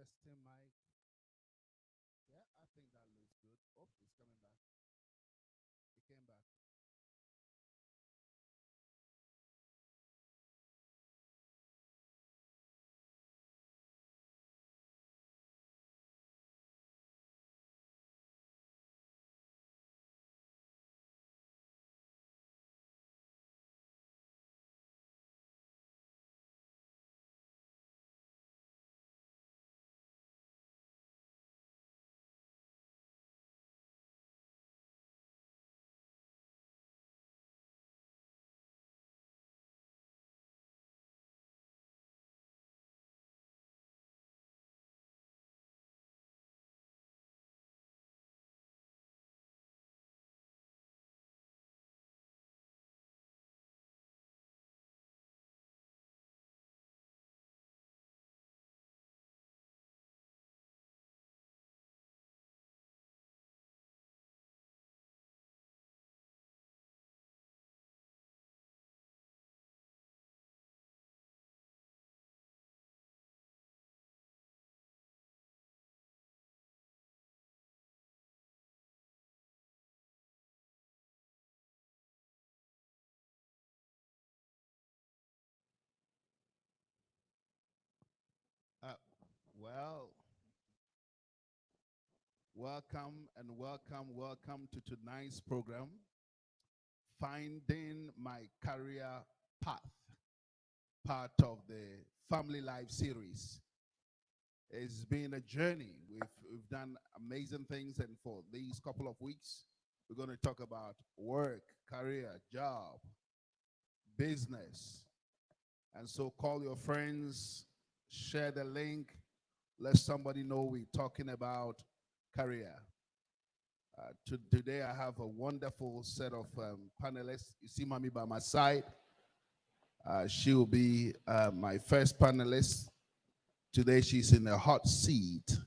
Testing mic. Yeah, I think that looks good. Oh, it's coming back. It came back. Uh, well, welcome and welcome to tonight's program, Finding My Career Path, part of the Family Life series. It's been a journey. We've done amazing things, and for these couple of weeks, we're going to talk about work, career, job, business. And so call your friends, share the link, let somebody know we're talking about career. Today I have a wonderful set of panelists. You see Mommy by my side. She will be my first panelist. Today she's in a hot seat.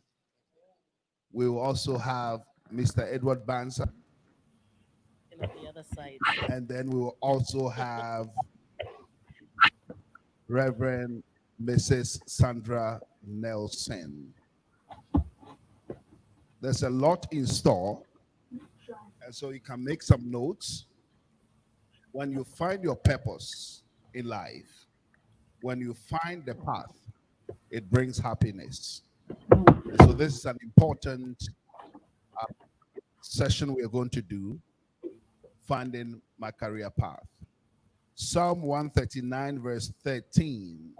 We will also have Mr. Edward Banza. And on the other side. And then we will also have Reverend Mrs. Sandra Nelson. There's a lot in store, and so you can make some notes. When you find your purpose in life, when you find the path, it brings happiness. And so this is an important uh, session we are going to do, finding my career path. Psalm 139 verse 13.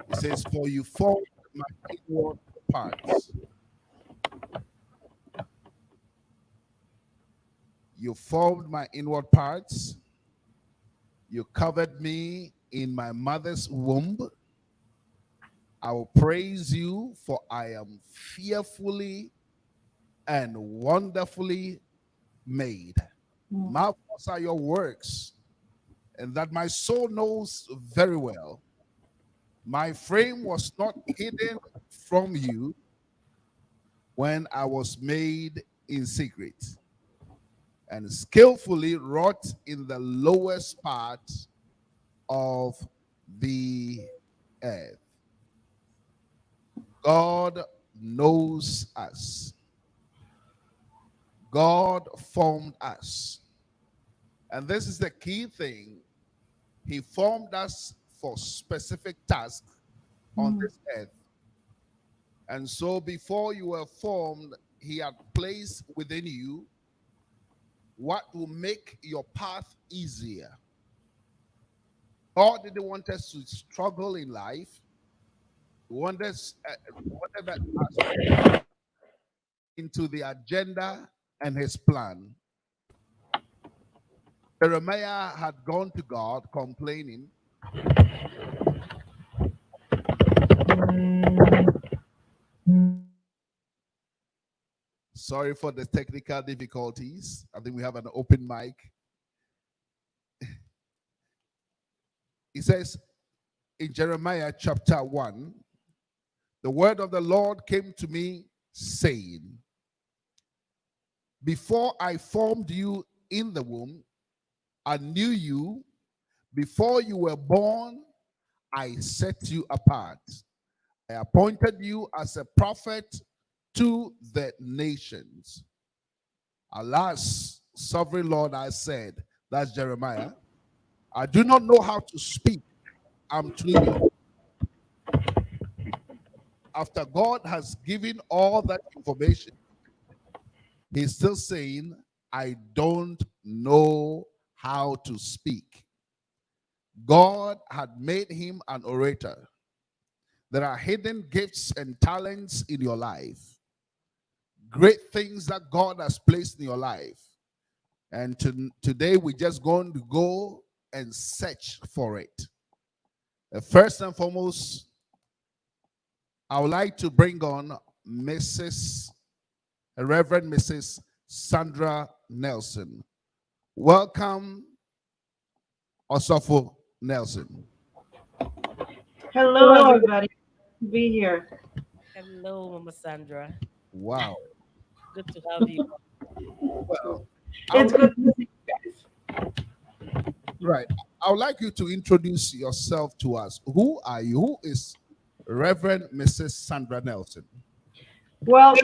It says, "For you formed my inward parts. You formed my inward parts. You covered me in my mother's womb. I will praise you, for I am fearfully and wonderfully made. Marvelous are your works, and that my soul knows very well. My frame was not hidden from you when I was made in secret and skillfully wrought in the lowest part of the earth." God knows us. God formed us. And this is the key thing. He formed us for specific tasks on this earth. And so before you were formed, he had placed within you what will make your path easier. God didn't want us to struggle in life. He wanted us into the agenda and his plan. Jeremiah had gone to God complaining. Sorry for the technical difficulties. I think we have an open mic. He says in Jeremiah chapter 1, the word of the Lord came to me saying, "Before I formed you in the womb, I knew you. Before you were born, I set you apart. I appointed you as a prophet to the nations. Alas, sovereign Lord, I said, that's Jeremiah, I do not know how to speak. I'm too young. After God has given all that information, he's still saying, I don't know how to speak. God had made him an orator. There are hidden gifts and talents in your life, great things that God has placed in your life. And today we're just going to go and search for it. First and foremost, I would like to bring on Reverend Mrs. Sandra Nelson. Welcome, Osofo Nelson. Hello, everybody. Be here. Hello, Mama Sandra. Wow. Good to have you. Well, It's good to see you guys. right. I would like you to introduce yourself to us. Who are you? Who is Reverend Mrs. Sandra Nelson? Well,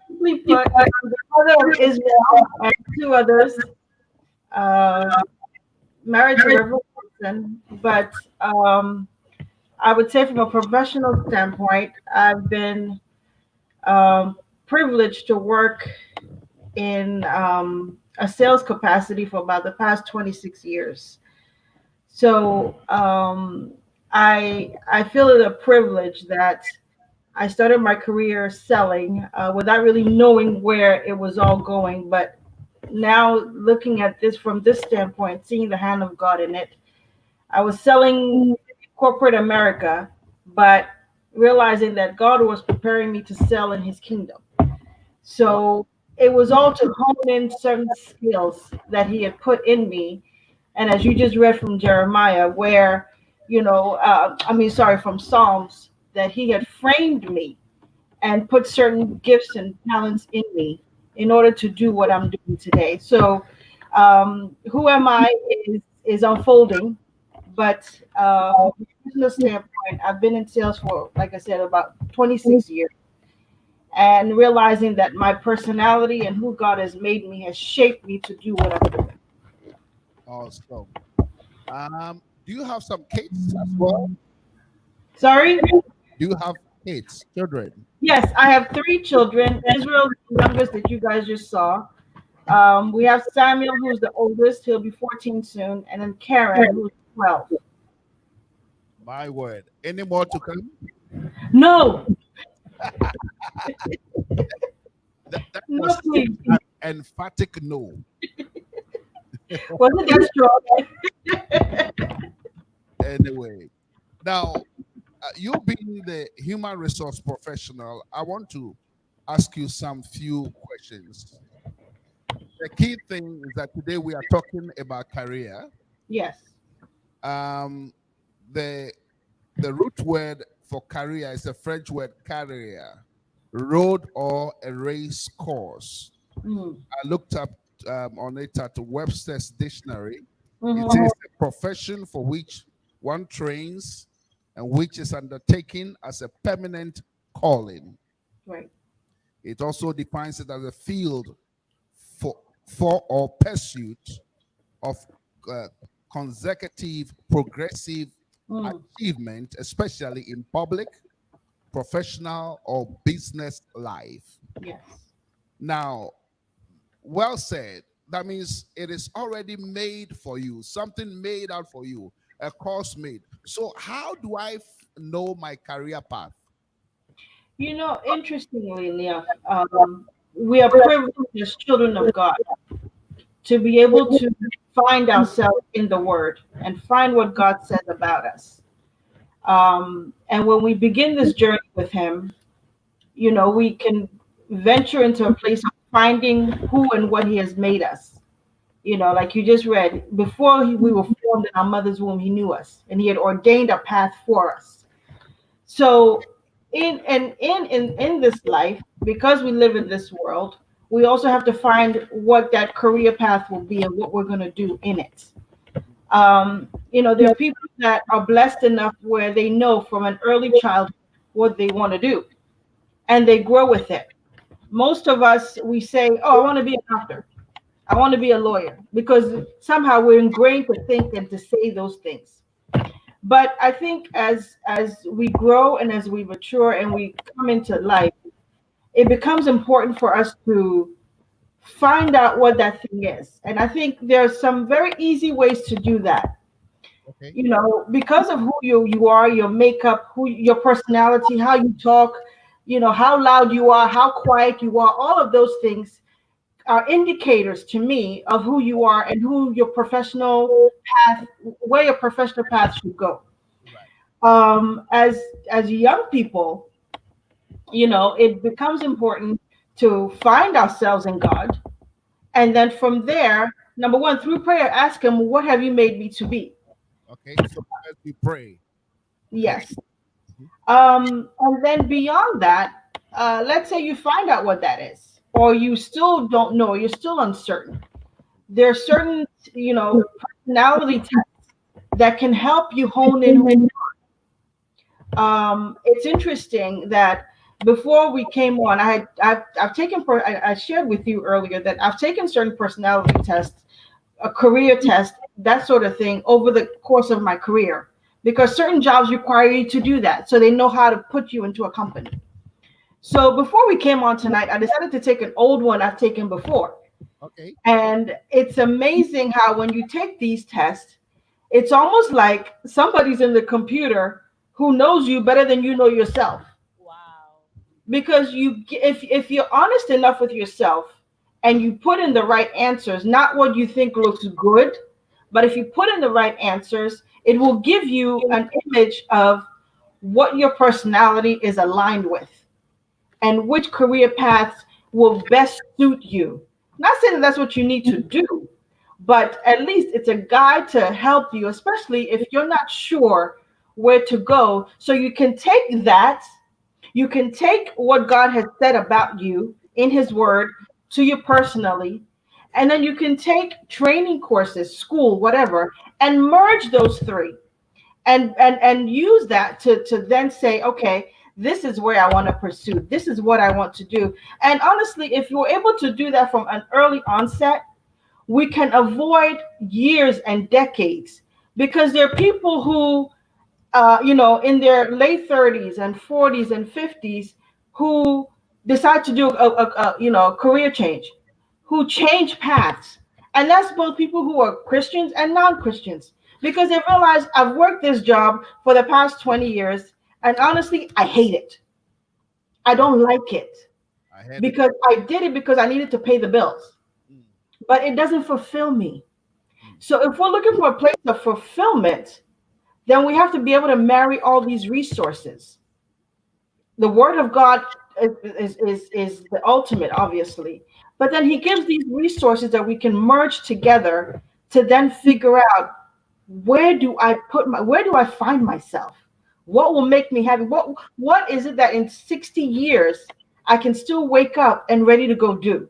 simply put, I'm the mother of Israel and two others, married to Reverend Wilson. But I would say, from a professional standpoint, I've been privileged to work in a sales capacity for about the past 26 years. So I feel it a privilege that I started my career selling without really knowing where it was all going. But now, looking at this from this standpoint, seeing the hand of God in it, I was selling corporate America, but realizing that God was preparing me to sell in his kingdom. So it was all to hone in certain skills that he had put in me. And as you just read from Jeremiah, where, from Psalms, that he had framed me and put certain gifts and talents in me in order to do what I'm doing today. So who am I is unfolding. But from a business standpoint, I've been in sales for, like I said, about 26 years. And realizing that my personality and who God has made me has shaped me to do what I'm doing. Awesome. Do you have some kids as well? Sorry? Do you have kids, children? Yes, I have three children. Israel, the youngest that you guys just saw. We have Samuel, who's the oldest. He'll be 14 soon. And then Karen, who's 12. My word. Any more to come? No. That No, was please. an emphatic no. Wasn't that strong? Anyway, now you being the human resource professional, I want to ask you some few questions. The key thing is that today we are talking about career. Yes. Um, the the root word for career is a French word carrier, road or a race course. Mm. I looked up on it at Webster's dictionary. It Mhm. says a profession for which one trains and which is undertaken as a permanent calling. Right. It also defines it as a field for or pursuit of uh, consecutive progressive Mm. achievement, especially in public, professional, or business life. Yes. Now, well said. That means it is already made for you, something made out for you, a course made. So, how do I know my career path? Interestingly enough, we are privileged as children of God to be able to find ourselves in the Word and find what God says about us. And when we begin this journey with Him, we can venture into a place of finding who and what He has made us. Like you just read, before we were formed in our mother's womb, He knew us and He had ordained a path for us. So in this life, because we live in this world, we also have to find what that career path will be and what we're going to do in it. There are people that are blessed enough where they know from an early childhood what they want to do, and they grow with it. Most of us, we say, "Oh, I want to be a doctor. I want to be a lawyer," because somehow we're ingrained to think and to say those things. But I think as we grow and as we mature and we come into life, it becomes important for us to find out what that thing is. And I think there's some very easy ways to do that. Okay. You know, because of who you are, your makeup, who your personality, how you talk, you know, how loud you are, how quiet you are, all of those things are indicators to me of who you are and who your professional path, where your professional path should go. Right. As young people, you know, it becomes important to find ourselves in God, and then from there, number one, through prayer, ask Him, "What have you made me to be?" Okay. So as we pray. Okay. Yes. Mhm. And then beyond that, let's say you find out what that is, or you still don't know, you're still uncertain. There are certain, you know, personality tests that can help you hone in. It's interesting that before we came on, I've taken I shared with you earlier that I've taken certain personality tests, a career test, that sort of thing over the course of my career, because certain jobs require you to do that, so they know how to put you into a company. So before we came on tonight, I decided to take an old one I've taken before. Okay. And it's amazing how when you take these tests, it's almost like somebody's in the computer who knows you better than you know yourself. Wow. Because if you're honest enough with yourself and you put in the right answers, not what you think looks good, but if you put in the right answers, it will give you an image of what your personality is aligned with and which career paths will best suit you. Not saying that that's what you need to do, but at least it's a guide to help you, especially if you're not sure where to go. So you can take that, you can take what God has said about you in His Word to you personally, and then you can take training courses, school, whatever, and merge those three and use that to then say, okay, this is where I want to pursue, this is what I want to do. And honestly, if you're able to do that from an early onset, we can avoid years and decades, because there are people who you know, in their late 30s and 40s and 50s, who decide to do you know, career change, who change paths. And that's both people who are Christians and non-Christians, because they realize, I've worked this job for the past 20 years, and honestly, I hate it. I I, don't like it, I heard it. because I did it because I needed to pay the bills, Mm, but it doesn't fulfill me. mm. So if we're looking for a place of fulfillment, then we have to be able to marry all these resources. The Word of God is the ultimate, obviously, but then He gives these resources that we can merge together to then figure out, where do I find myself? What will make me happy? What is it that in 60 years I can still wake up and ready to go do?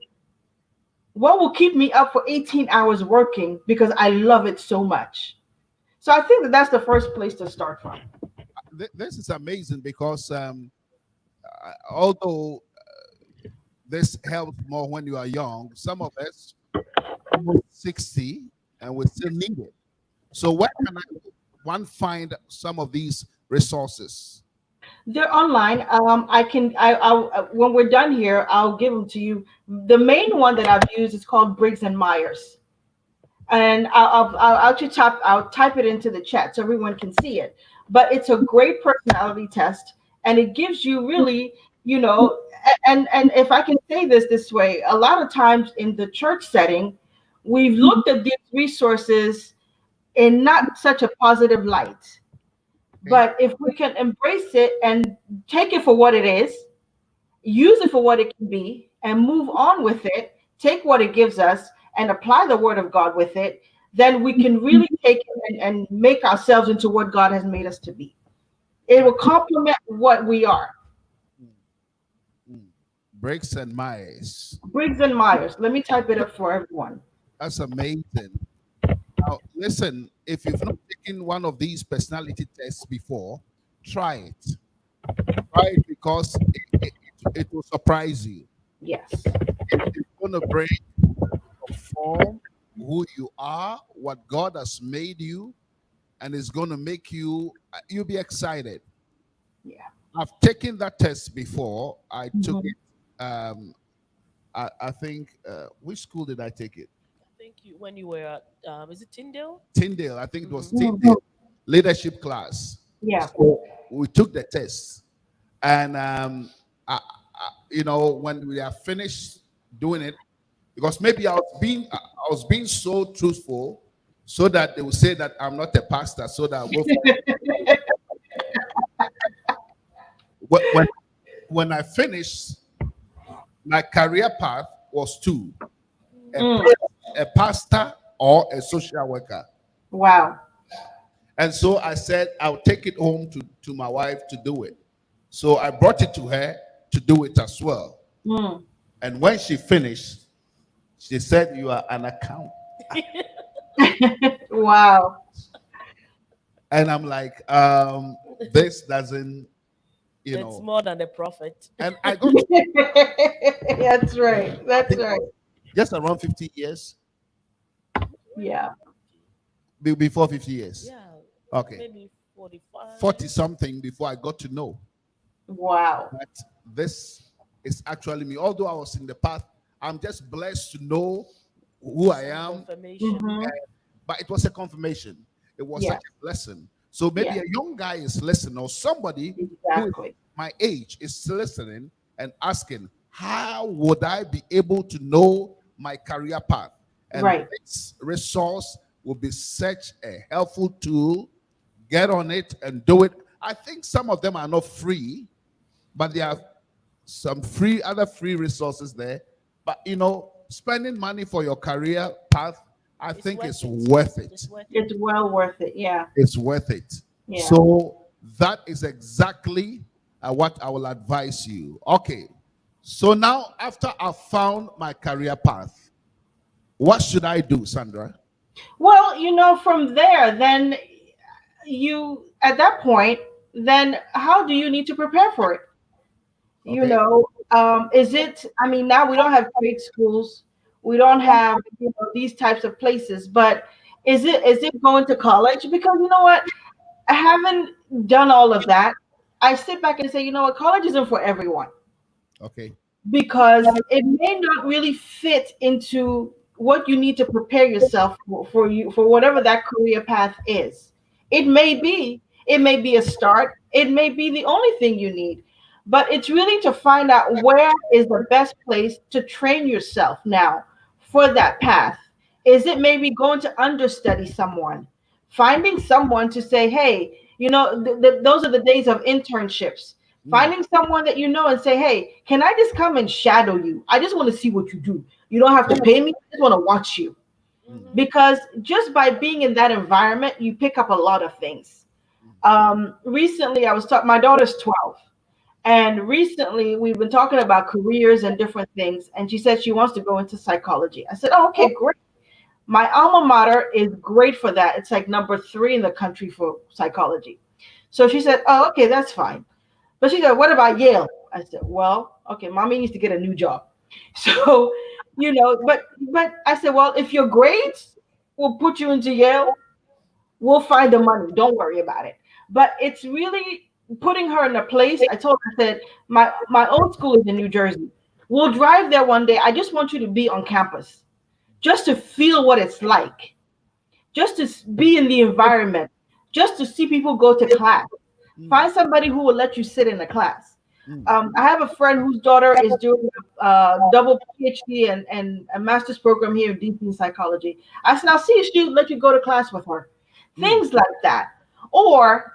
What will keep me up for 18 hours working because I love it so much? So I think that that's the first place to start from. This is amazing because although this helps more when you are young, some of us almost 60 and we still need it. So where can one find some of these resources? They're online. When we're done here, I'll give them to you. The main one that I've used is called Briggs and Myers, and I'll type it into the chat so everyone can see it. But it's a great personality test, and it gives you really, you know, and if I can say this way, a lot of times in the church setting, we've looked at these resources in not such a positive light. Okay. But if we can embrace it and take it for what it is, use it for what it can be, and move on with it, take what it gives us and apply the Word of God with it, then we can really take it and make ourselves into what God has made us to be. It will complement what we are. Mm, mm. Breaks and Myers. Briggs and Myers. Let me type it up for everyone. That's amazing. Now, listen, if you've not taken one of these personality tests before, try it. Try it because it will surprise you. Yes. It's going to bring form who you are, what God has made you, and it's going to make you, you'll be excited. Yeah. I've taken that test before. I took Mhm. it. I think, which school did I take it? I think when you were at, is it Tyndale? Tyndale. I think it was Mhm. Mhm. Tyndale leadership class. Yeah. So we took the test, and when we are finished doing it, because maybe I was being so truthful, so that they will say that I'm not a pastor, so that I'll go for when when I finished, my career path was two: a, Mm. a pastor or a social worker. Wow. And so I said I'll take it home to my wife to do it. So I brought it to her to do it as well. Mm. And when she finished, she said, "You are an account." Wow. And I'm like, this doesn't, It's more than a prophet. and I got to, That's right. I That's think, right. just around 50 years, Yeah. before 50 years. Yeah, Okay. maybe 45. 40 something before I got to know Wow. that this is actually me. Although I was in the path, I'm just blessed to know who I am. Confirmation. Mhm. But it was a confirmation. It was such Yes. a blessing. So maybe Yes. a young guy is listening, or somebody who is Exactly. my age is listening and asking, how would I be able to know my career path? And Right. this resource will be such a helpful tool. Get on it and do it. I think some of them are not free, but there are some other free resources there. But spending money for your career path, I It's think worth it's it. worth it. It's worth it. It's well worth it. Yeah. It's worth it. Yeah. So that is exactly what I will advise you. Okay. So now, after I found my career path, what should I do, Sandra? Well, from there, then you, at that point, then how do you need to prepare for it? Okay. Is it, I mean, now we don't have trade schools, we don't have, these types of places, but is it going to college? Because you know what? I haven't done all of that. I sit back and say, you know what, college isn't for everyone, Okay. because it may not really fit into what you need to prepare yourself for whatever that career path is. It may be a start, it may be the only thing you need, but it's really to find out where is the best place to train yourself now for that path. Is it maybe going to understudy someone, finding someone to say, hey, those are the days of internships, Mm, finding someone that you know and say, hey, can I just come and shadow you? I just want to see what you do. You don't have to pay me, I just want to watch you. mm, Mm-hmm. Because just by being in that environment, you pick up a lot of things. Recently I was talking, my daughter's 12, and recently we've been talking about careers and different things, and she said she wants to go into psychology. I said, oh, okay, great. My alma mater is great for that. It's like number 3 in the country for psychology. So she said, oh, okay, that's fine. But she said, what about Yale? I said, well, okay, mommy needs to get a new job. So, but I said, well, if your grades will put you into Yale, we'll find the money. Don't worry about it. But it's really putting her in a place. I told her, I said, my old school is in New Jersey. We'll drive there one day. I just want you to be on campus, just to feel what it's like, just to be in the environment, just to see people go to class. mm, Find somebody who will let you sit in the class. mm. I have a friend whose daughter is doing a double PhD and a master's program here in DC in psychology. I said, I'll see if she'll let you go to class with her. Mm. Things like that. Or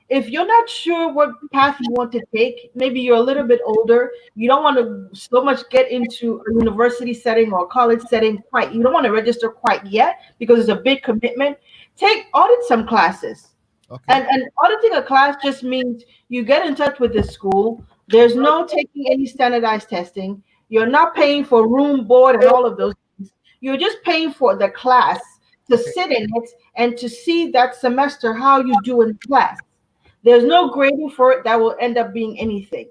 if you're not sure what path you want to take, maybe you're a little bit older, you don't want to so much get into a university setting or a college setting quite, you don't want to register quite yet because it's a big commitment. Audit some classes. Okay. And auditing a class just means you get in touch with the school. There's no taking any standardized testing. You're not paying for room, board, and all of those things. You're just paying for the class to Okay. sit in it and to see that semester how you do in class. There's no grading for it that will end up being anything.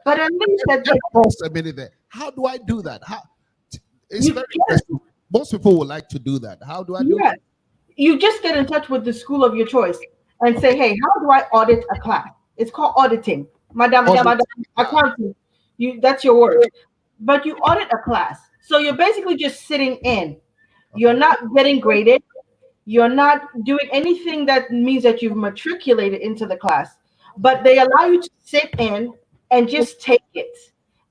But at least that Just pause a minute there. How do I do that? How? It's you very can, interesting. Most people would like to do that. How do I do yeah, that? you just get in touch with the school of your choice and say, hey, how do I audit a class? It's called auditing. Madam, Yeah. accounting. That's your word. But you audit a class. So you're basically just sitting in. You're Okay. not getting graded. You're not doing anything that means that you've matriculated into the class, but they allow you to sit in and just take it.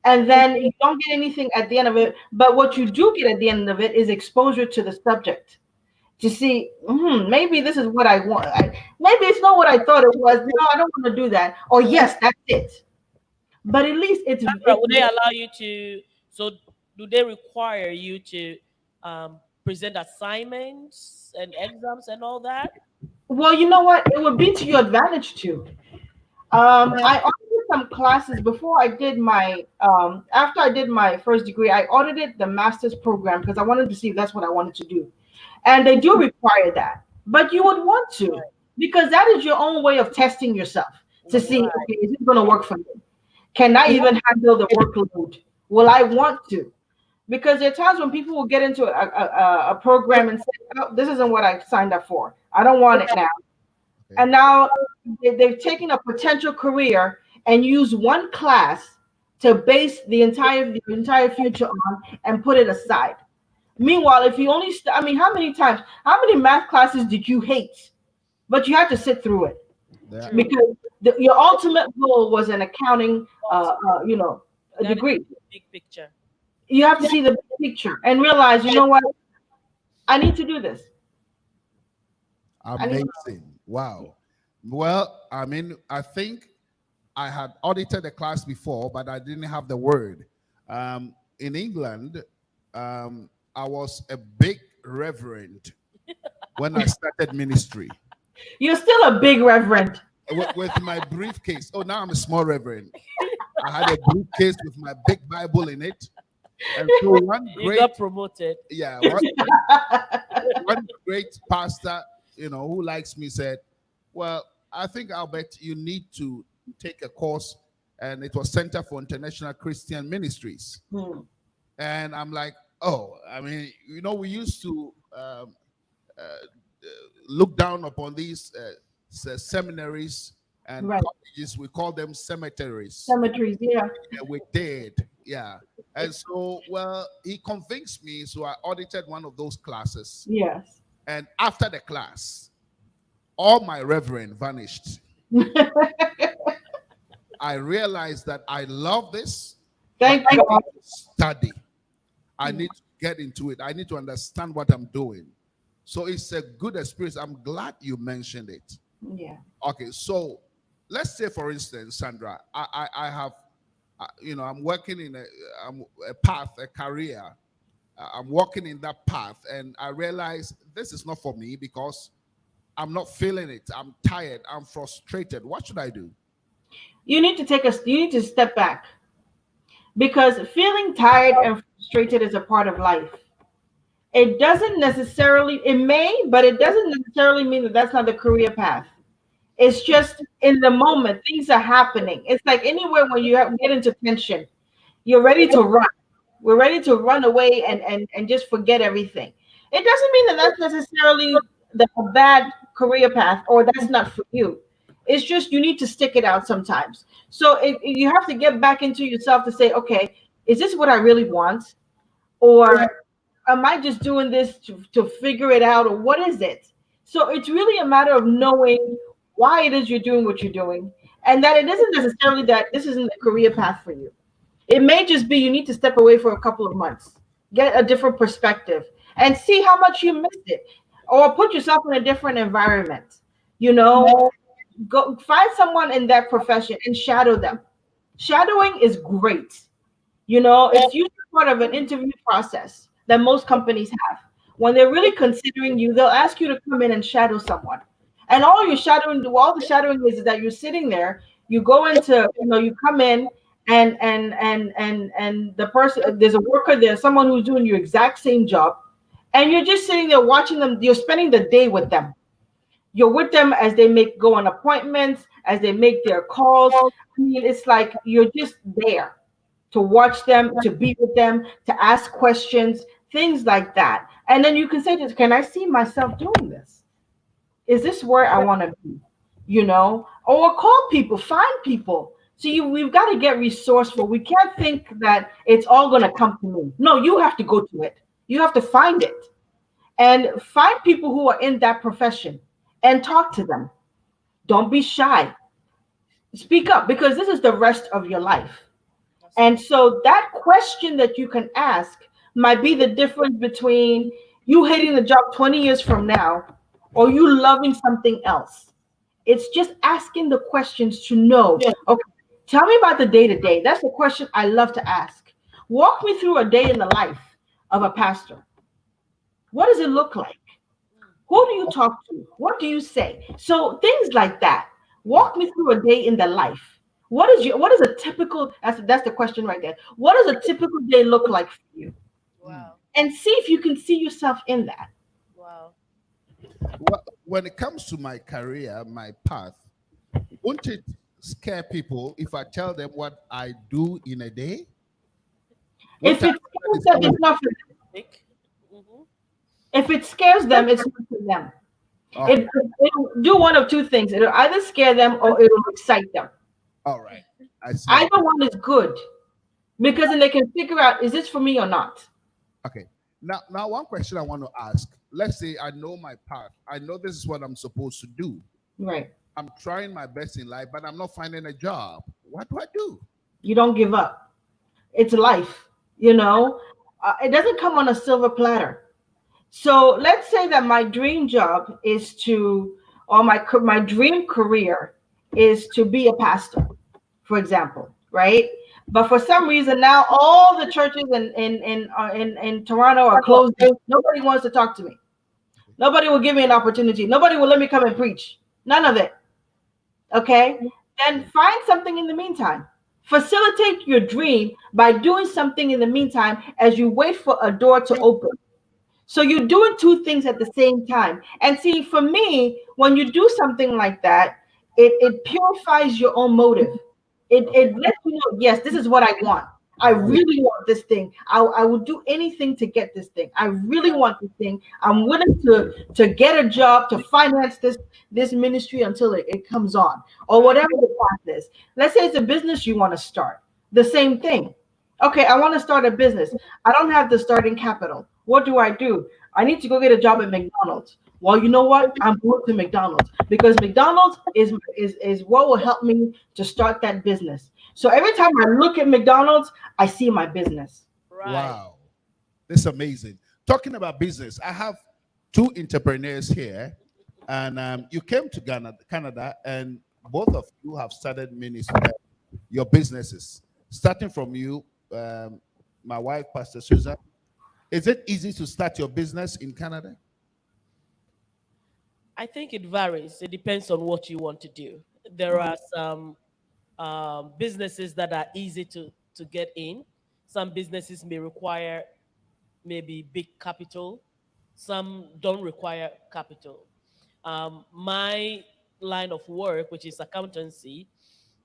And then you don't get anything at the end of it. But what you do get at the end of it is exposure to the subject to see, maybe this is what I want. Maybe it's not what I thought it was. No, I don't want to do that. Or yes, that's it. But at least Sandra, would they allow you to? So, do they require you to present assignments and exams and all that? well, you know what? It would be to your advantage too. I audited some classes before I did my after I did my first degree. I audited the master's program because I wanted to see if that's what I wanted to do, and they do require that. But you would want to because that is your own way of testing yourself to see, Right. okay, is it going to work for me? Can I even handle the workload? Will I want to? Because there are times when people will get into a program and say, oh, this isn't what I signed up for. I don't want it now. Okay. And now they've taken a potential career and use one class to base the entire future on and put it aside. Meanwhile, if you only, how many math classes did you hate? But you had to sit through it Yeah. True. because your ultimate goal was an accounting, a That is degree. the big picture. You have to see the big picture and realize, you know what, I need to do this. I need, Amazing. Wow. Well, I mean, I think I had audited a class before, but I didn't have the word. In England, I was a big reverend when I started ministry you're still a big reverend. with my briefcase. Oh, now I'm a small reverend. I had a briefcase with my big Bible in it. And so You got promoted. one great pastor, who likes me said, well, I think I'll bet you need to take a course. And it was Center for International Christian Ministries. Hmm. And I'm like, oh, I mean, we used to look down upon these seminaries and Right. colleges. We call them cemeteries. Cemeteries, yeah. Yeah, we did. Yeah. And so, well, he convinced me. So I audited one of those classes. Yes. And after the class, all my reverend vanished. I realized that I love this. Thank but I God. need to study. I need to get into it. I need to understand what I'm doing. So it's a good experience. I'm glad you mentioned it. Yeah. Okay, so let's say, for instance, Sandra, I have, I'm working in a path, a career. I'm walking in that path, and I realize this is not for me because I'm not feeling it. I'm tired. I'm frustrated. What should I do? You need to step back because feeling tired and frustrated is a part of life. It doesn't necessarily, it may, but it doesn't necessarily mean that that's not the career path. It's just in the moment, things are happening. It's like anywhere when get into tension, you're ready to run. We're ready to run away and just forget everything. It doesn't mean that that's necessarily a bad career path or that's not for you. It's just you need to stick it out sometimes. So you have to get back into yourself to say, okay, is this what I really want? Or am I just doing this to figure it out? Or what is it? So it's really a matter of knowing why it is you're doing what you're doing. And that it isn't necessarily that this isn't the career path for you. It may just be you need to step away for a couple of months, get a different perspective, and see how much you missed it. Or put yourself in a different environment. Go find someone in that profession and shadow them. Shadowing is great. It's usually part of an interview process that most companies have. When they're really considering you, they'll ask you to come in and shadow someone. And all the shadowing is that you're sitting there, you go into, you come in and the person, there's a worker there, someone who's doing your exact same job, and you're just sitting there watching them, you're spending the day with them. You're with them as they go on appointments, as they make their calls. I mean, it's like you're just there to watch them, to be with them, to ask questions, things like that. And then you can say this, can I see myself doing this? Is this where I want to be? Or call people, find people. So we've got to get resourceful. We can't think that it's all going to come to me. No, you have to go to it. You have to find it and find people who are in that profession and talk to them. Don't be shy. Speak up, because this is the rest of your life. And so that question that you can ask might be the difference between you hating the job 20 years from now or you loving something else. It's just asking the questions to know, okay, tell me about the day to day. That's the question I love to ask. Walk me through a day in the life of a pastor. What does it look like? Who do you talk to? What do you say? So things like that. Walk me through a day in the life. What is a typical, that's the question right there. What does a typical day look like for you? Wow. And see if you can see yourself in that. Wow. When it comes to my career, my path, won't it scare people if I tell them what I do in a day? If Won't I- it scares them, it's not for them. Nick? Mhm. If it scares them, it's not for them. Okay. It'll do one of two things. It'll either scare them or it'll excite them. All right. I see. Either one is good, because then they can figure out, is this for me or not? Okay. Now, one question I want to ask. Let's say I know my path. I know this is what I'm supposed to do. Right. I'm trying my best in life, but I'm not finding a job. What do I do? You don't give up. It's life. It doesn't come on a silver platter. So let's say that my dream job is to, or my dream career is to be a pastor, for example, right? But for some reason now all the churches in Toronto are closed. Nobody wants to talk to me. Nobody will give me an opportunity. Nobody will let me come and preach. None of it. Okay? Then find something in the meantime. Facilitate your dream by doing something in the meantime as you wait for a door to open. So you're doing two things at the same time. And see, for me, when you do something like that, it purifies your own motive. It lets you know, yes, this is what I want. I really want this thing. I will do anything to get this thing. I really want this thing. I'm willing to get a job to finance this ministry until it comes on, or whatever the path is. Let's say it's a business you want to start. The same thing. Okay, I want to start a business. I don't have the starting capital. What do? I need to go get a job at McDonald's. Well, you know what? I'm going to McDonald's because McDonald's is what will help me to start that business. So every time I look at McDonald's, I see my business. Right. Wow. This is amazing. Talking about business, I have two entrepreneurs here, and you came to Canada, and both of you have started your businesses. Starting from you, my wife, Pastor Susan. Is it easy to start your business in Canada? I think it varies. It depends on what you want to do. There are some businesses that are easy to get in. Some businesses may require maybe big capital. Some don't require capital. My line of work, which is accountancy,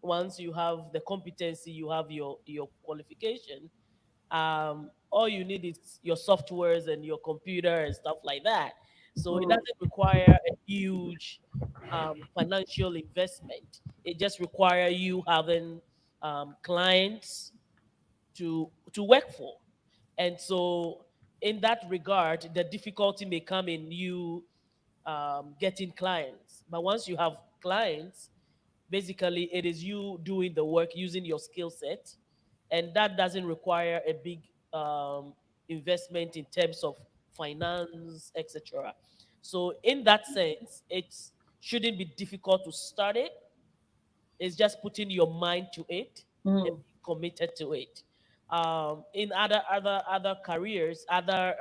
once you have the competency, you have your qualification. All you need is your softwares and your computer and stuff like that. So it doesn't require a huge financial investment. It just requires you having clients to work for. And so, in that regard, the difficulty may come in you getting clients. But once you have clients, basically it is you doing the work using your skill set, and that doesn't require a big investment in terms of finance, etc. So, in that sense, it shouldn't be difficult to start it. It's just putting your mind to it and Mm. being committed to it. In other careers, other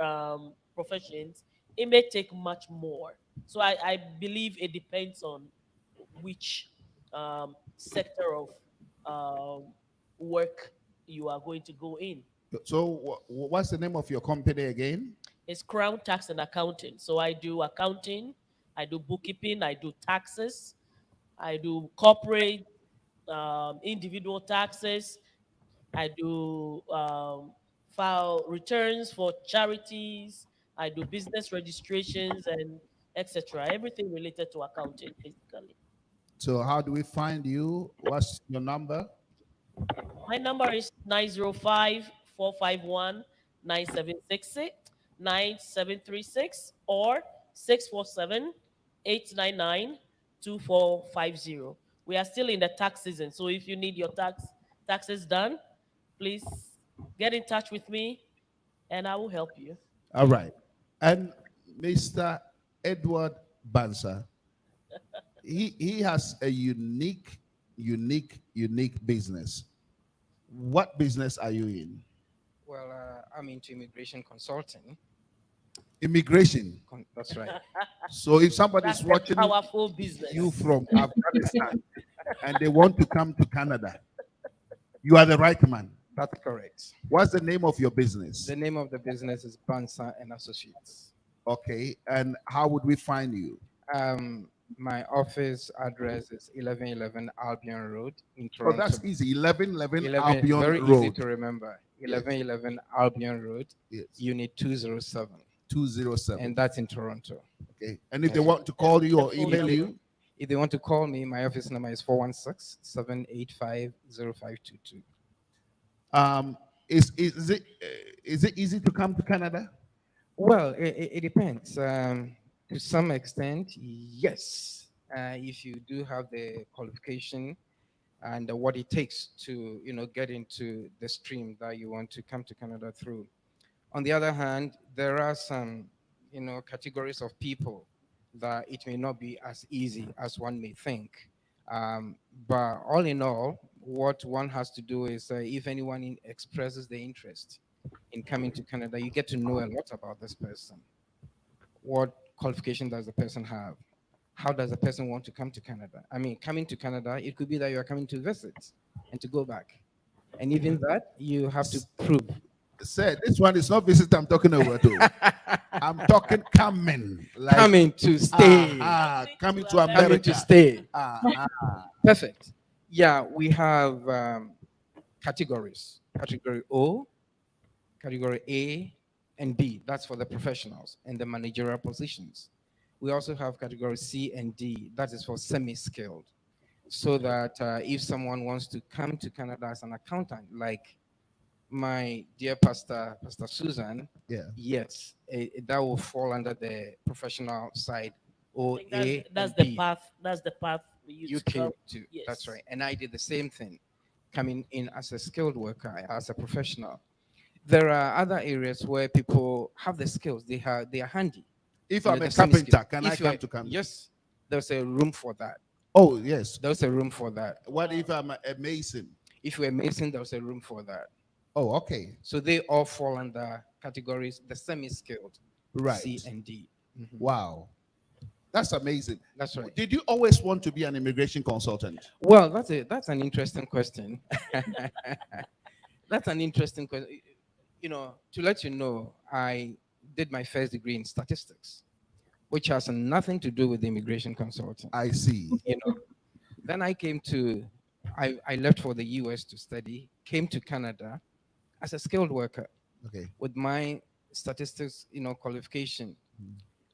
professions, it may take much more. So I believe it depends on which sector of work you are going to go in. So, what's the name of your company again? It's Crown Tax and Accounting. So I do accounting, I do bookkeeping, I do taxes, I do corporate, individual taxes, I do file returns for charities, I do business registrations and etc. Everything related to accounting, basically. So how do we find you? What's your number? My number is 905-451-9766 or 647-899-2450. We are still in the tax season, so if you need your taxes done, please get in touch with me and I will help you. All right. And Mr. Edward Bansa, he has a unique business. What business are you in? Well, I'm into immigration consulting. Immigration. That's right. So if somebody That's is a watching powerful business. you from Afghanistan and they want to come to Canada, you are the right man. That's correct. What's the name of your business? The name of the business is Bansa and Associates. Okay. And how would we find you? My office address is 1111 Albion Road in Oh, Toronto. that's easy. 1111 11 Albion very Road. easy to remember. 1111 Albion Road, Yes. Unit 207. 207. And that's in Toronto. Okay. And if they want to call you or email you, If they want to call me, my office number is 416-785-0522. Is it easy to come to Canada? Well, it depends. To some extent, yes. If you do have the qualification and what it takes to, get into the stream that you want to come to Canada through. On the other hand, there are some, categories of people that it may not be as easy as one may think. But all in all, what one has to do is if anyone expresses the interest in coming to Canada, you get to know a lot about this person. What qualification does the person have? How does the person want to come to Canada? I mean, coming to Canada, it could be that you are coming to visit and to go back. And even that, you have to prove. Said this one is not visit I'm talking over to. I'm talking coming. Like, Coming to stay. Coming to Coming America. to stay. Ah, ah. Perfect. Yeah, we have categories. Category O, category A, and B. That's for the professionals and the managerial positions. We also have category C and D. That is for semi-skilled. So that if someone wants to come to Canada as an accountant, like my dear Pastor Susan, Yeah. yes, that will fall under the professional side. O, I think A, that's and the B. path. That's the path we use You to came come. to. Yes. That's right. And I did the same thing, coming in as a skilled worker, as a professional. There are other areas where people have the skills. They are handy. If You know, I'm a the semi-skilled. carpenter, can I If you are- come to Canada? Yes, there's a room for that. Oh, yes. There's a room for that. What if I'm a mason? If you're a mason, there's a room for that. Oh, okay. So they all fall under categories, the semi-skilled, Right. C and D. Mhm. Wow. That's amazing. That's right. Did you always want to be an immigration consultant? Well, that's an interesting question. That's an interesting question. To let you know, I did my first degree in statistics, which has nothing to do with immigration consulting. I see. Then I left for the US to study, came to Canada as a skilled worker Okay. with my statistics, qualification.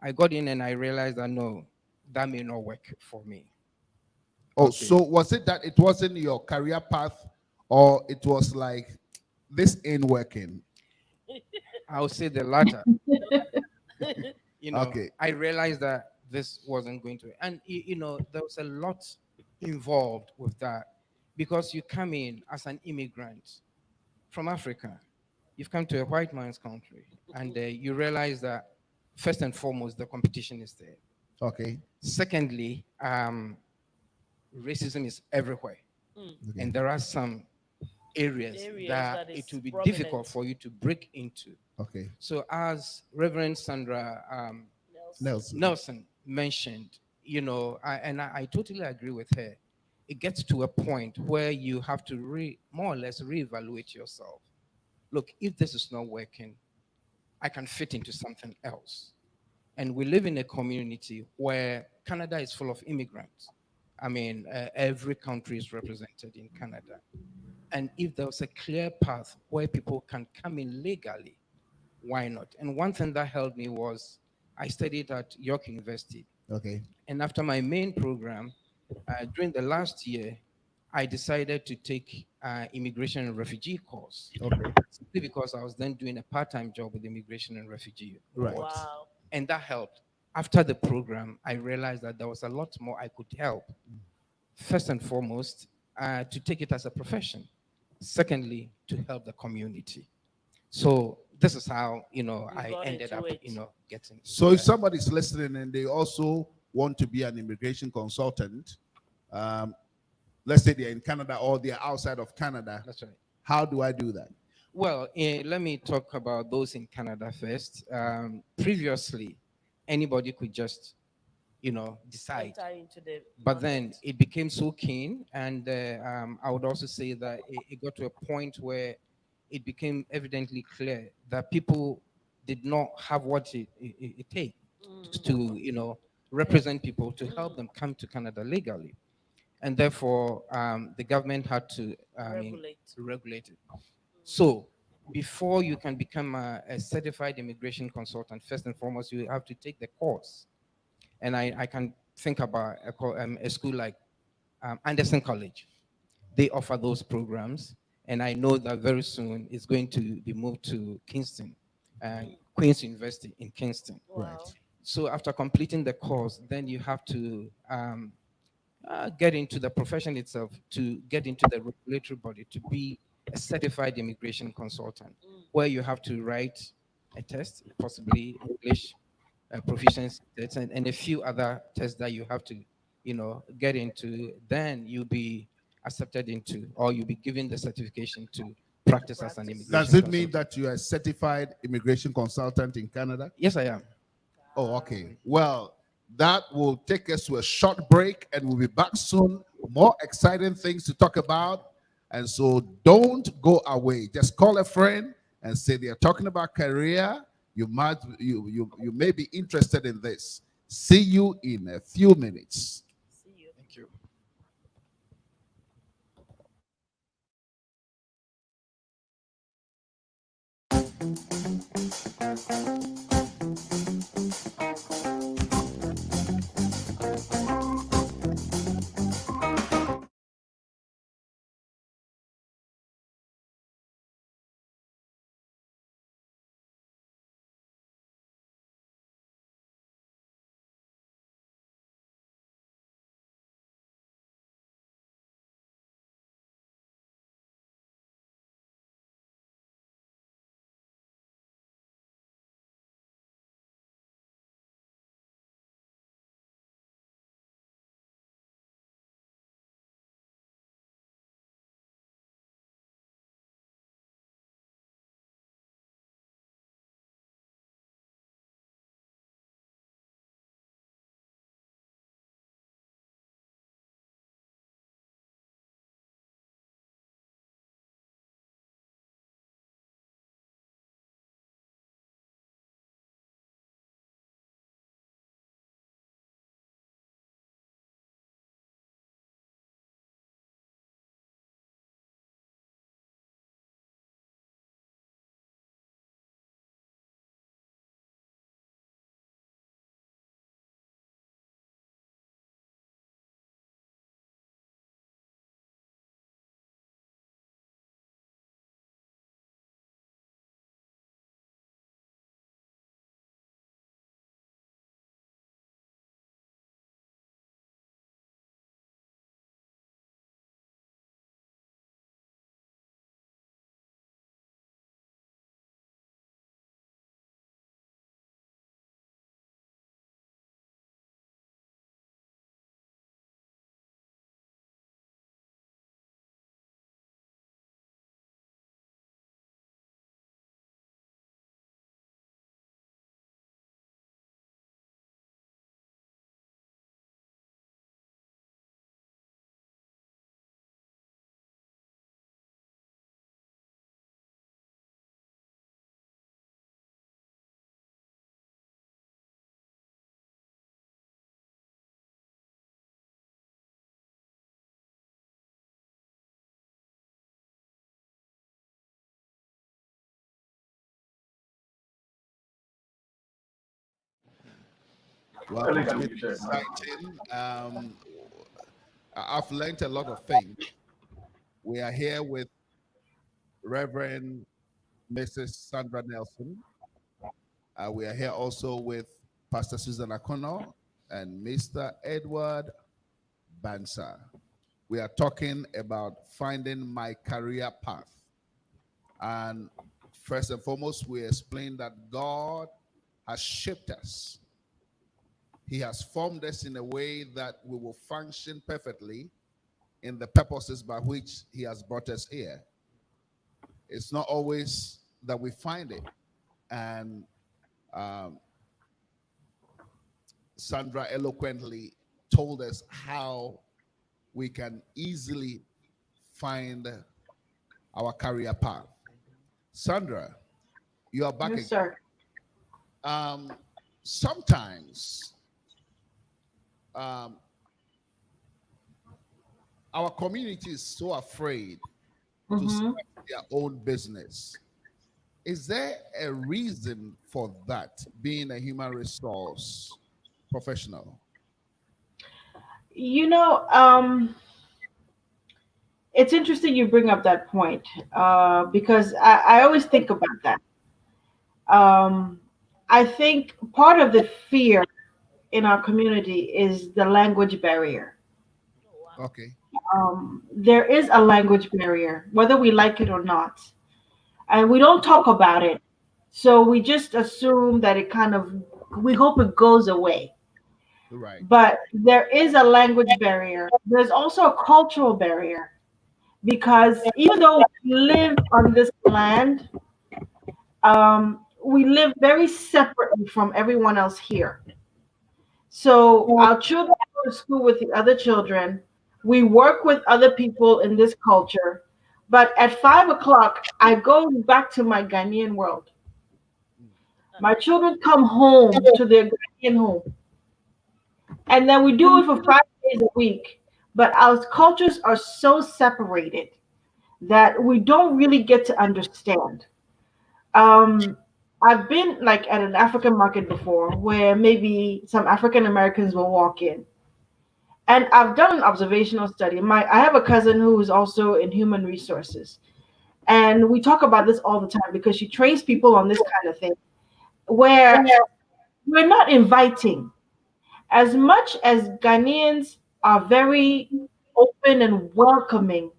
I got in and I realized that no, that may not work for me. Oh, Okay. so was it that it wasn't your career path, or it was like this ain't working? I would say the latter. Okay. I realized that this wasn't going to, and there was a lot involved with that because you come in as an immigrant from Africa, you've come to a white man's country, and you realize that first and foremost the competition is there. Okay. Secondly, racism is everywhere, Mm. Okay. and there are some areas that that it is will be prominent. difficult for you to break into. Okay. So as Reverend Sandra Nelson. Nelson mentioned, I totally agree with her. It gets to a point where you have to more or less reevaluate yourself. Look, if this is not working, I can fit into something else. And we live in a community where Canada is full of immigrants. I mean, every country is represented in Canada. And if there was a clear path where people can come in legally, why not? And one thing that helped me was I studied at York University. Okay. And after my main program, during the last year, I decided to take immigration and refugee course, Okay. simply because I was then doing a part-time job with immigration and refugee Right. boards. Wow. And that helped. After the program, I realized that there was a lot more I could help. First and foremost, to take it as a profession. Secondly, to help the community. So this is how I got ended into up it. getting. So if somebody's listening and they also want to be an immigration consultant, um, let's say they're in Canada or they're outside of Canada, That's right. how do I do that? Well, let me talk about those in Canada first. Previously, anybody could just decide. Enter into the But then market. it became so keen, and I would also say that it got to a point where it became evidently clear that people did not have what it takes to represent people, to help them come to Canada legally. And therefore the government had to Regulate. regulate it. So before you can become a certified immigration consultant, first and foremost you have to take the course. And I can think about a school like Anderson College. They offer those programs, and I know that very soon it's going to be moved to Kingston, Queen's University in Kingston. Wow. So after completing the course, then you have to get into the profession itself, to get into the regulatory body, to be a certified immigration consultant, where you have to write a test, possibly English proficiency tests, and a few other tests that you have to, get into. Then you'll be accepted into, or you'll be given the certification to practice as an Practice. immigration Does it mean consultant. that you are a certified immigration consultant in Canada? Yes, I am. Oh, okay. Well, that will take us to a short break and we'll be back soon. More exciting things to talk about. And so don't go away. Just call a friend and say they're talking about career. You may be interested in this. See you in a few minutes. See you. Thank you. Well, it's been exciting. I've learned a lot of things. We are here with Reverend Mrs. Sandra Nelson. We are here also with Pastor Susan Akono and Mr. Edward Bansa. We are talking about finding my career path. And first and foremost, we explain that God has shaped us. He has formed us in a way that we will function perfectly in the purposes by which He has brought us here. It's not always that we find it. And um, Sandra eloquently told us how we can easily find our career path. Sandra, you are back Yes, again. sir. Sometimes um, our community is so afraid to Mm-hmm. start their own business. Is there a reason for that, being a human resource professional? You know, it's interesting you bring up that point because I always think about that. Um, I think part of the fear in our community is the language barrier. Oh, wow. Okay. There is a language barrier, whether we like it or not, and we don't talk about it. So we just assume that it kind of, we hope it goes away. Right. But there is a language barrier. There's also a cultural barrier because even though we live on this land, we live very separately from everyone else here. So our children go to school with the other children. We work with other people in this culture. But at 5 o'clock, I go back to my Ghanaian world. My children come home to their Ghanaian home. And then we do it for 5 days a week. But our cultures are so separated that we don't really get to understand. Um, I've been like at an African market before where maybe some African Americans will walk in. And I've done an observational study. I have a cousin who is also in human resources. And we talk about this all the time because she trains people on this kind of thing where we're not inviting. As much as Ghanaians are very open and welcoming,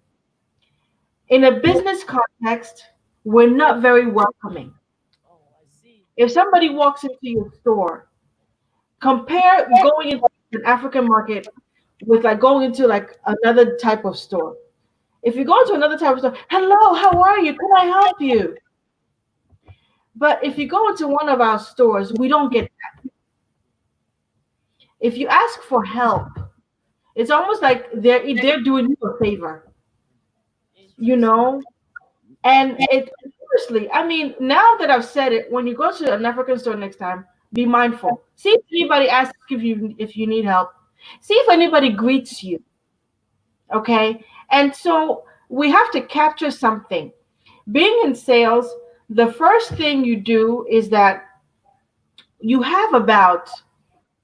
in a business context, we're not very welcoming. Oh, I see. If somebody walks into your store, compare going into an African market with like going into like another type of store. If you go into another type of store, hello, how are you? Can I help you? But if you go into one of our stores, we don't get that. If you ask for help, it's almost like they're doing you a favor, you Interesting. know? And it seriously, I mean, now that I've said it, when you go to an African store next time, be mindful. See if anybody asks if you need help. See if anybody greets you. Okay. And so we have to capture something. Being in sales, the first thing you do is that you have about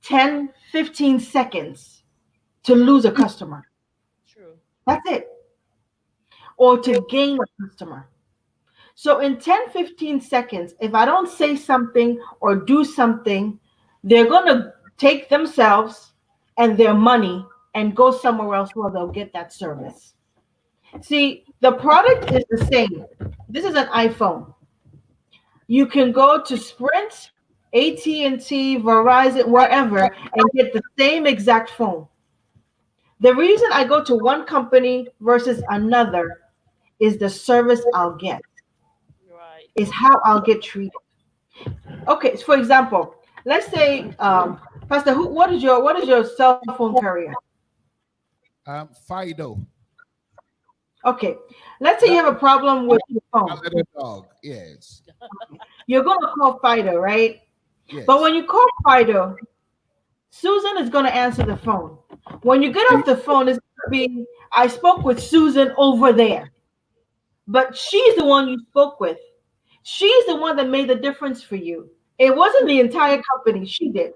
10, 15 seconds to lose a customer. True. That's it. Or to gain a customer. So in 10, 15 seconds, if I don't say something or do something, they're going to take themselves and their money and go somewhere else where they'll get that service. See, the product is the same. This is an iPhone. You can go to Sprint, AT&T, Verizon, wherever, and get the same exact phone. The reason I go to one company versus another is the service I'll get, Right. is how I'll get treated. Okay, so for example, let's say, Pastor, what is your cell phone carrier? Fido, Okay, let's say you that have a problem with your a phone. little dog. Yes. You're gonna call Fido, right? But Yes. when you call Fido, Susan is gonna answer the phone. When you get off the phone, it's gonna be, I spoke with Susan over there, but she's the one you spoke with. She's the one that made the difference for you. It wasn't the entire company. She did.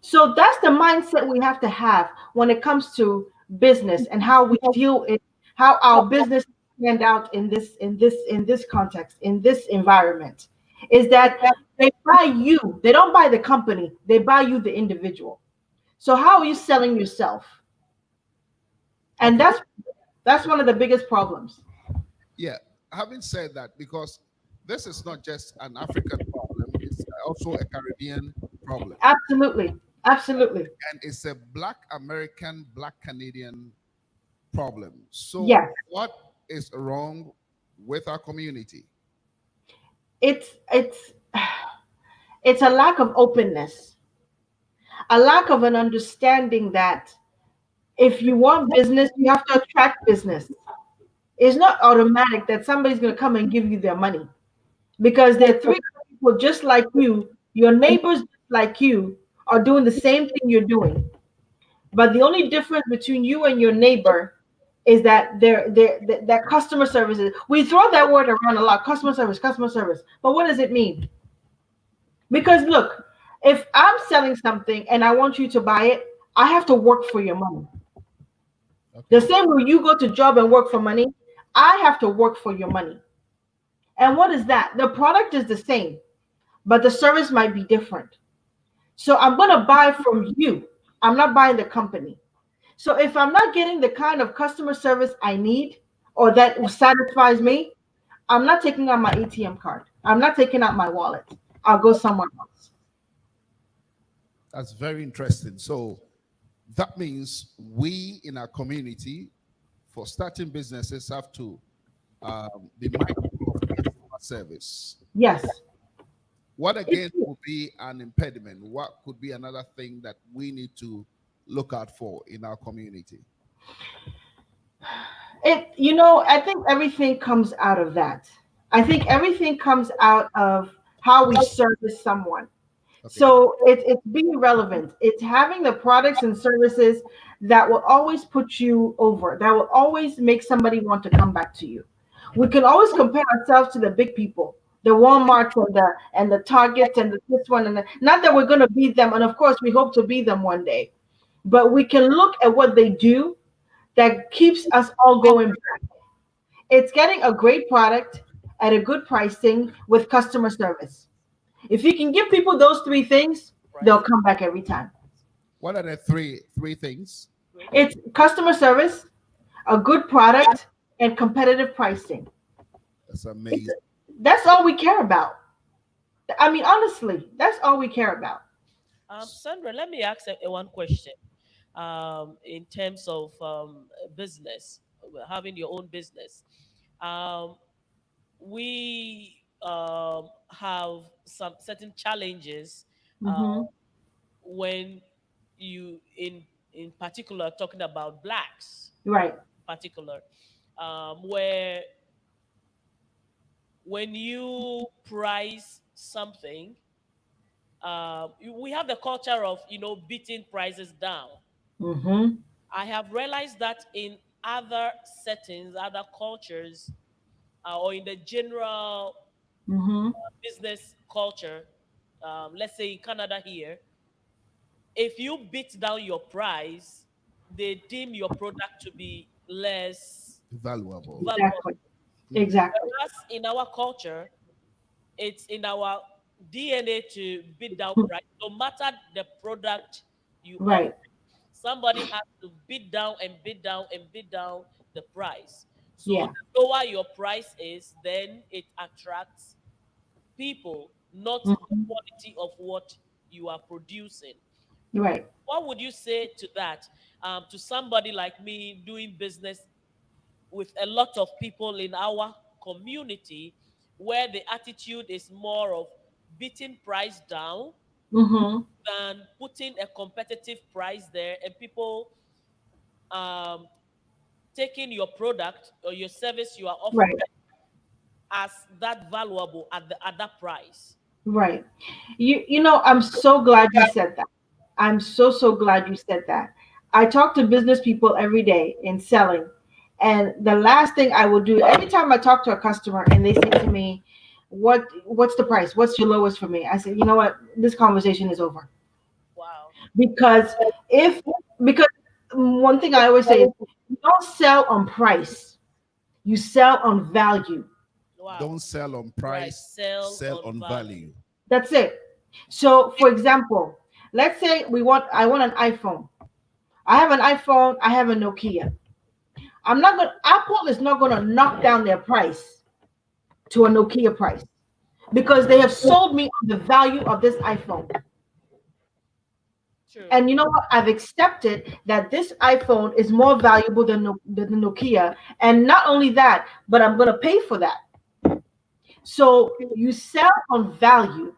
So that's the mindset we have to have when it comes to business and how we deal in how our business stand out in this context, in this environment, is that they buy you. They don't buy the company. They buy you, the individual. So how are you selling yourself? And Okay. that's one of the biggest problems. Yeah. Having said that, because this is not just an African problem, it's also a Caribbean problem. Absolutely. Absolutely. And it's a Black American, Black Canadian problem. So, Yes. what is wrong with our community? It's it's a lack of openness, a lack of an understanding that if you want business, you have to attract business. It's not automatic that somebody's going to come and give you their money, because there are three people just like you, your neighbors just like you, are doing the same thing you're doing. But the only difference between you and your neighbor is that that customer service is, we throw that word around a lot, customer service. But what does it mean? Because look, if I'm selling something and I want you to buy it, I have to work for your money. The Okay. same way you go to job and work for money, I have to work for your money. And what is that? The product is the same, but the service might be different. So I'm going to buy from you. I'm not buying the company. So if I'm not getting the kind of customer service I need or that satisfies me, I'm not taking out my ATM card. I'm not taking out my wallet. I'll go somewhere else. That's very interesting. So, that means we in our community, for starting businesses, have to be mindful of customer service. Yes. What again would be an impediment? What could be another thing that we need to look out for in our community? I think everything comes out of that. I think everything comes out of how we service someone. Okay. So it's being relevant. It's having the products and services that will always put you over, that will always make somebody want to come back to you. We can always compare ourselves to the big people, the Walmarts and the Targets and the this one and the, not that we're going to beat them, and of course we hope to beat them one day, but we can look at what they do that keeps us all going back. It's getting a great product at a good pricing with customer service. If you can give people those three things, they'll come back every time. What are the three things? It's customer service, a good product, and competitive pricing. That's amazing. That's all we care about. I mean, honestly, that's all we care about. Sandra, let me ask one question. In terms of business, having your own business, um, we have some certain challenges uh, Hmm. when you, in particular, talking about blacks, Right. particular, where when you price something, we have the culture of beating prices down. Hmm. I have realized that in other settings, other cultures, or in the general Hmm. business culture, let's say in Canada here, if you beat down your price, they deem your product to be less Valuable. valuable. Exactly. Mhm. Exactly. Whereas in our culture, it's in our DNA to beat down price, no matter the product you offer. Right. Somebody has to beat down and beat down and beat down the price. So Yeah. the lower your price is, then it attracts people, not the Hmm. quality of what you are producing. Right. What would you say to that? To somebody like me doing business with a lot of people in our community, where the attitude is more of beating price down Hmm. than putting a competitive price there, and people um, taking your product or your service you are offering Right. as that valuable at that price. Right. I'm so glad you said that. I'm so glad you said that. I talk to business people every day in selling. And the last thing I will do every time I talk to a customer and they say to me, what's the price? What's your lowest for me? I say, you know what? This conversation is over. Wow. because if because one thing I always say is you don't sell on price, you sell on value. Wow. Don't sell on Right. price, Sell sell on on value. value. That's it. So, for example, let's say I want an iPhone. I have an iPhone. I have a Nokia. I'm not going. Apple is not going to knock down their price to a Nokia price because they have sold me on the value of this iPhone. True. And you know what? I've accepted that this iPhone is more valuable than the Nokia. And not only that, but I'm going to pay for that. So you sell on value.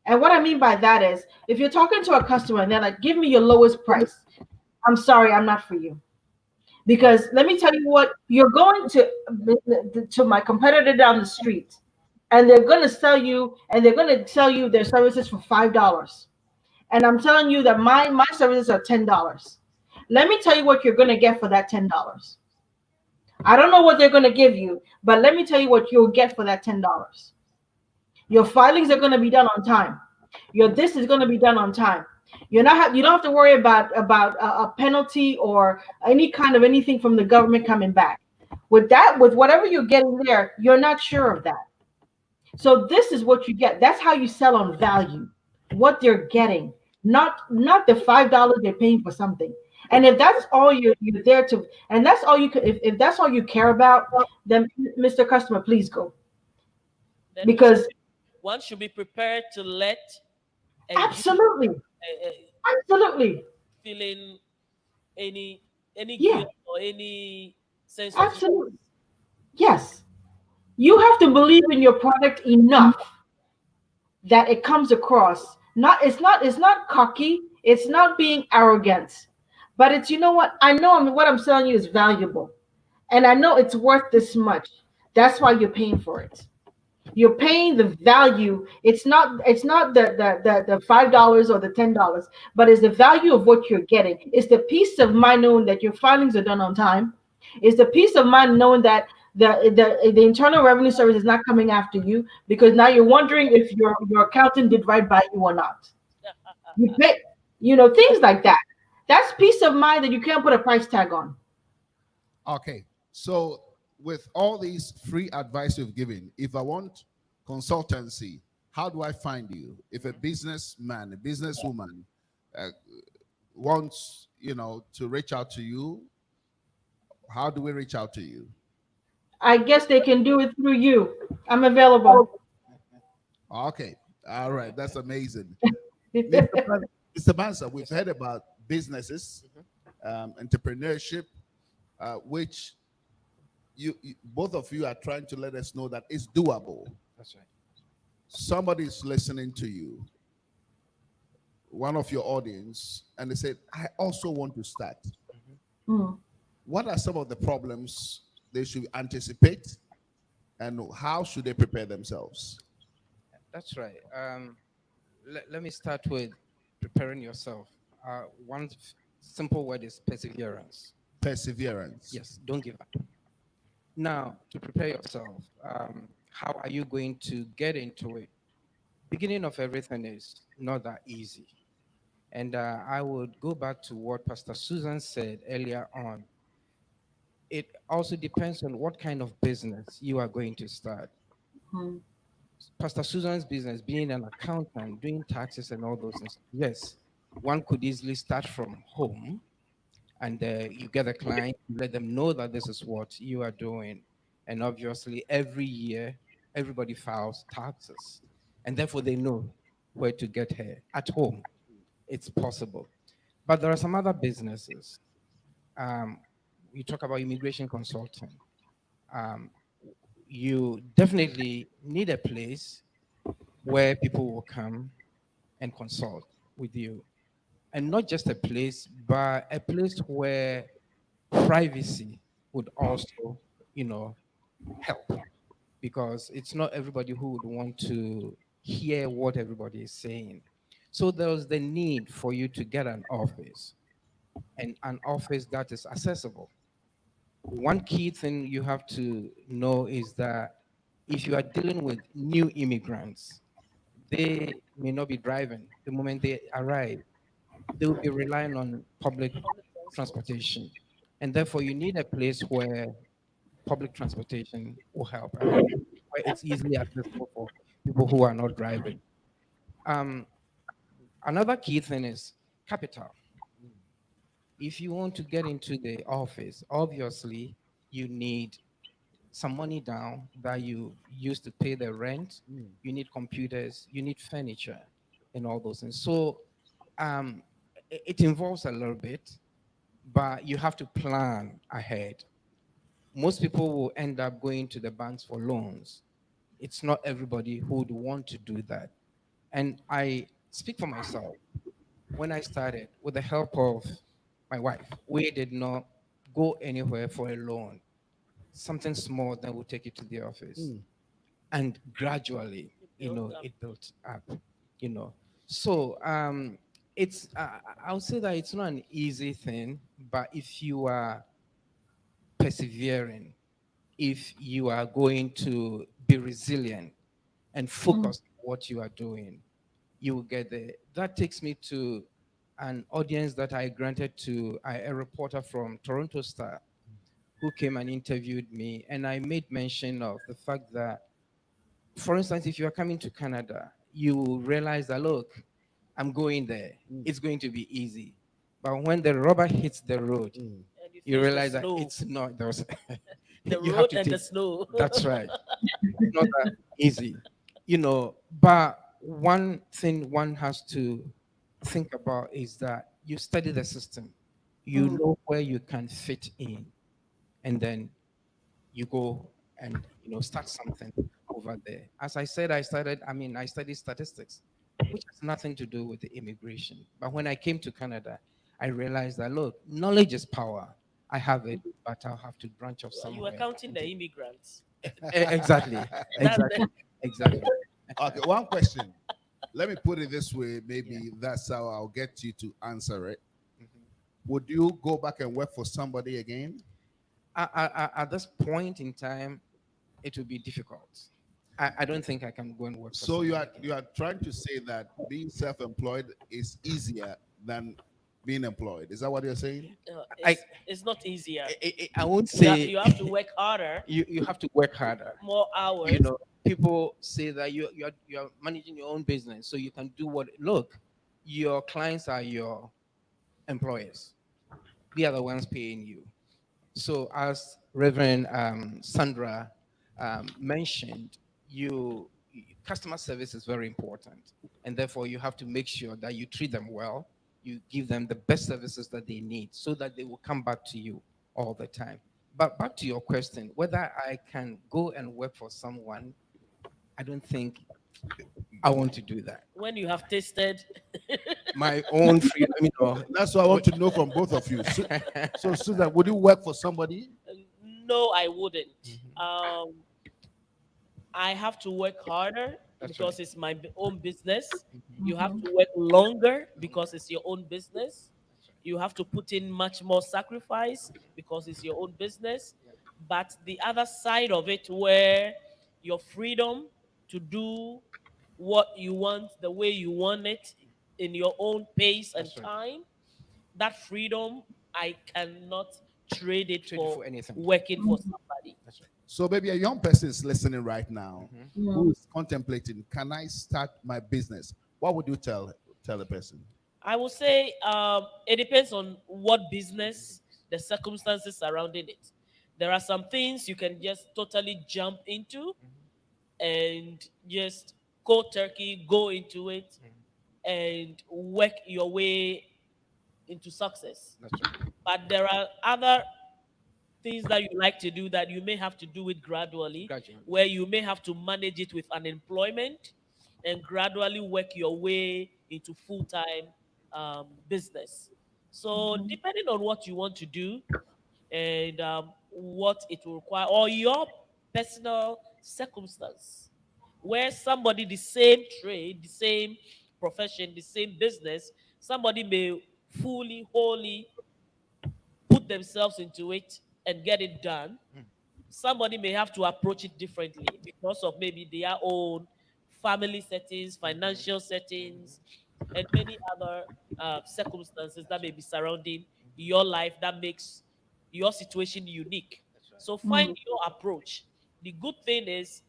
And what I mean by that is if you're talking to a customer and they're like, give me your lowest price, I'm sorry, I'm not for you. Because let me tell you what, you're going to my competitor down the street and they're going to sell you and they're going to sell you their services for $5. And I'm telling you that my services are $10. Let me tell you what you're going to get for that $10. I don't know what they're going to give you, but let me tell you what you'll get for that $10. Your filings are going to be done on time. Your this is going to be done on time. You don't have to worry about a penalty or any kind of anything from the government coming back. With that, with whatever you're getting there, you're not sure of that. So this is what you get. That's how you sell on value. What they're getting, not the $5 they're paying for something. And if that's all you're there to, and that's all you could, if that's all you care about, then Mr. Customer, please go Then because one should be prepared to let and give absolutely, absolutely, feeling any yeah, guilt or any sense of absolutely, yes. You have to believe in your product enough that it comes across. It's not cocky. It's not being arrogant, but it's you know what I know. What I'm selling you is valuable, and I know it's worth this much. That's why you're paying for it. You're paying the value. It's not the $5 or the $10, but it's the value of what you're getting. It's the peace of mind knowing that your filings are done on time. It's the peace of mind knowing that the Internal Revenue Service is not coming after you because now you're wondering if your accountant did right by you or not. You pay, things like that. That's peace of mind that you can't put a price tag on. Okay. So with all these free advice you've given, if I want consultancy, how do I find you? If a businessman, a businesswoman uh, wants, to reach out to you, how do we reach out to you? I guess they can do it through you. I'm available. Okay. All right. That's amazing. Mr. Mr. Mansa, we've heard about businesses, entrepreneurship, which both of you are trying to let us know that it's doable. That's right. Somebody is listening to you, one of your audience, and they said, I also want to start. Mm. What are some of the problems they should anticipate and how should they prepare themselves? That's right. Let me start with preparing yourself. One simple word is perseverance. Perseverance. Yes, don't give up. Now, to prepare yourself, how are you going to get into it? Beginning of everything is not that easy. And I would go back to what Pastor Susan said earlier on. It also depends on what kind of business you are going to start. Mm. Pastor Susan's business, being an accountant, doing taxes and all those things, yes, one could easily start from home and you get a client, you let them know that this is what you are doing. And obviously, every year, everybody files taxes. And therefore, they know where to get her at home. It's possible. But there are some other businesses. Um, you talk about immigration consulting. Um, you definitely need a place where people will come and consult with you. And not just a place, but a place where privacy would also, help. Because it's not everybody who would want to hear what everybody is saying. So there's the need for you to get an office and an office that is accessible. One key thing you have to know is that if you are dealing with new immigrants, they may not be driving the moment they arrive. they will be relying on public Public transport. transportation. And therefore, you need a place where public transportation will help. I mean, where it's easily accessible for people who are not driving. Um, Another key thing is capital. If you want to get into the office, obviously you need some money down that you use to pay the rent. You need computers, you need furniture, and all those things. So um, it involves a little bit, but you have to plan ahead. Most people will end up going to the banks for loans. It's not everybody who would want to do that. And I speak for myself. When I started, with the help of my wife, we did not go anywhere for a loan. Something small, then we'll take it to the office. And gradually, Built up. it built up, you know. So it's, I would say that it's not an easy thing, but if you are persevering, if you are going to be resilient and focus on what you are doing, you will get there. That takes me to an audience that I granted to a reporter from Toronto Star who came and interviewed me. And I made mention of the fact that, for instance, if you are coming to Canada, you will realize that, look, I'm going there. It's going to be easy. But when the rubber hits the road, And you face the realize that snow, it's not, there's, the you have road to and the take, snow. that's right. It's not that easy, but one thing one has to think about is that you study the system, you know where you can fit in, and then you go and start something over there. As I said, I studied statistics, which has nothing to do with the immigration. But when I came to Canada, I realized that, look, knowledge is power. I have it, but I'll have to branch off You were somewhere. counting the immigrants. Exactly. That's Exactly. Exactly. Okay, one question. Let me put it this way. Maybe that's how I'll get you to answer it. Would you go back and work for somebody again? At this point in time, it will be difficult. I don't think I can go and work for So you are somebody. you are trying to say that being self-employed is easier than being employed. Is that what you're saying? I, It's not easier. I won't You, say you have to work harder, you have to work harder. more hours. People say that you're managing your own business, so you can do what. Look, your clients are your employers. They are the ones paying you. So, as Reverend Sandra mentioned, customer service is very important, and therefore you have to make sure that you treat them well, you give them the best services that they need, so that they will come back to you all the time. But back to your question, whether I can go and work for someone, I don't think I want to do that. When you have tasted, My own freedom, That's what I want to know from both of you. So Susan, would you work for somebody? no, I wouldn't. Um, I have to work harder That's because right. it's my own business. You have to work longer because it's your own business. You have to put in much more sacrifice because it's your own business. But the other side of it, where your freedom to do what you want the way you want it in your own pace and That's right. time, that freedom, I cannot trade it Trade it for for anything. working for somebody. That's right. So maybe a young person is listening right now Mhm. who is contemplating, can I start my business? What would you tell the person? I will say it depends on what business, the circumstances surrounding it. There are some things you can just totally jump into and just go turkey, go into it, and work your way into success. That's right. But there are other things that you like to do that you may have to do it gradually, Gradually. where you may have to manage it with unemployment and gradually work your way into full time business. So, depending on what you want to do and what it will require, or your personal circumstance, where somebody, the same trade, the same profession, the same business, somebody may fully, wholly put themselves into it and get it done. Somebody may have to approach it differently because of maybe their own family settings, financial settings, and many other circumstances that may be surrounding your life that makes your situation unique. So find Mm, your approach. The good thing is,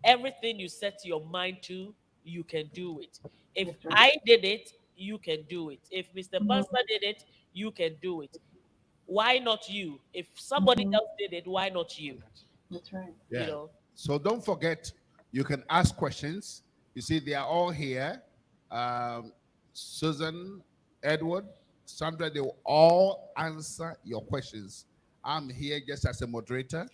everything you set your mind to, you can do it. If that's right. I did it, you can do it. If Mr. Mhm, Banster did it, you can do it. Why not you? If somebody mhm, else did it, why not you? that's right. You Yeah. know. So don't forget, you can ask questions. You see, they are all here. Um, Susan, Edward, Sandra, they will all answer your questions. I'm here just as a moderator.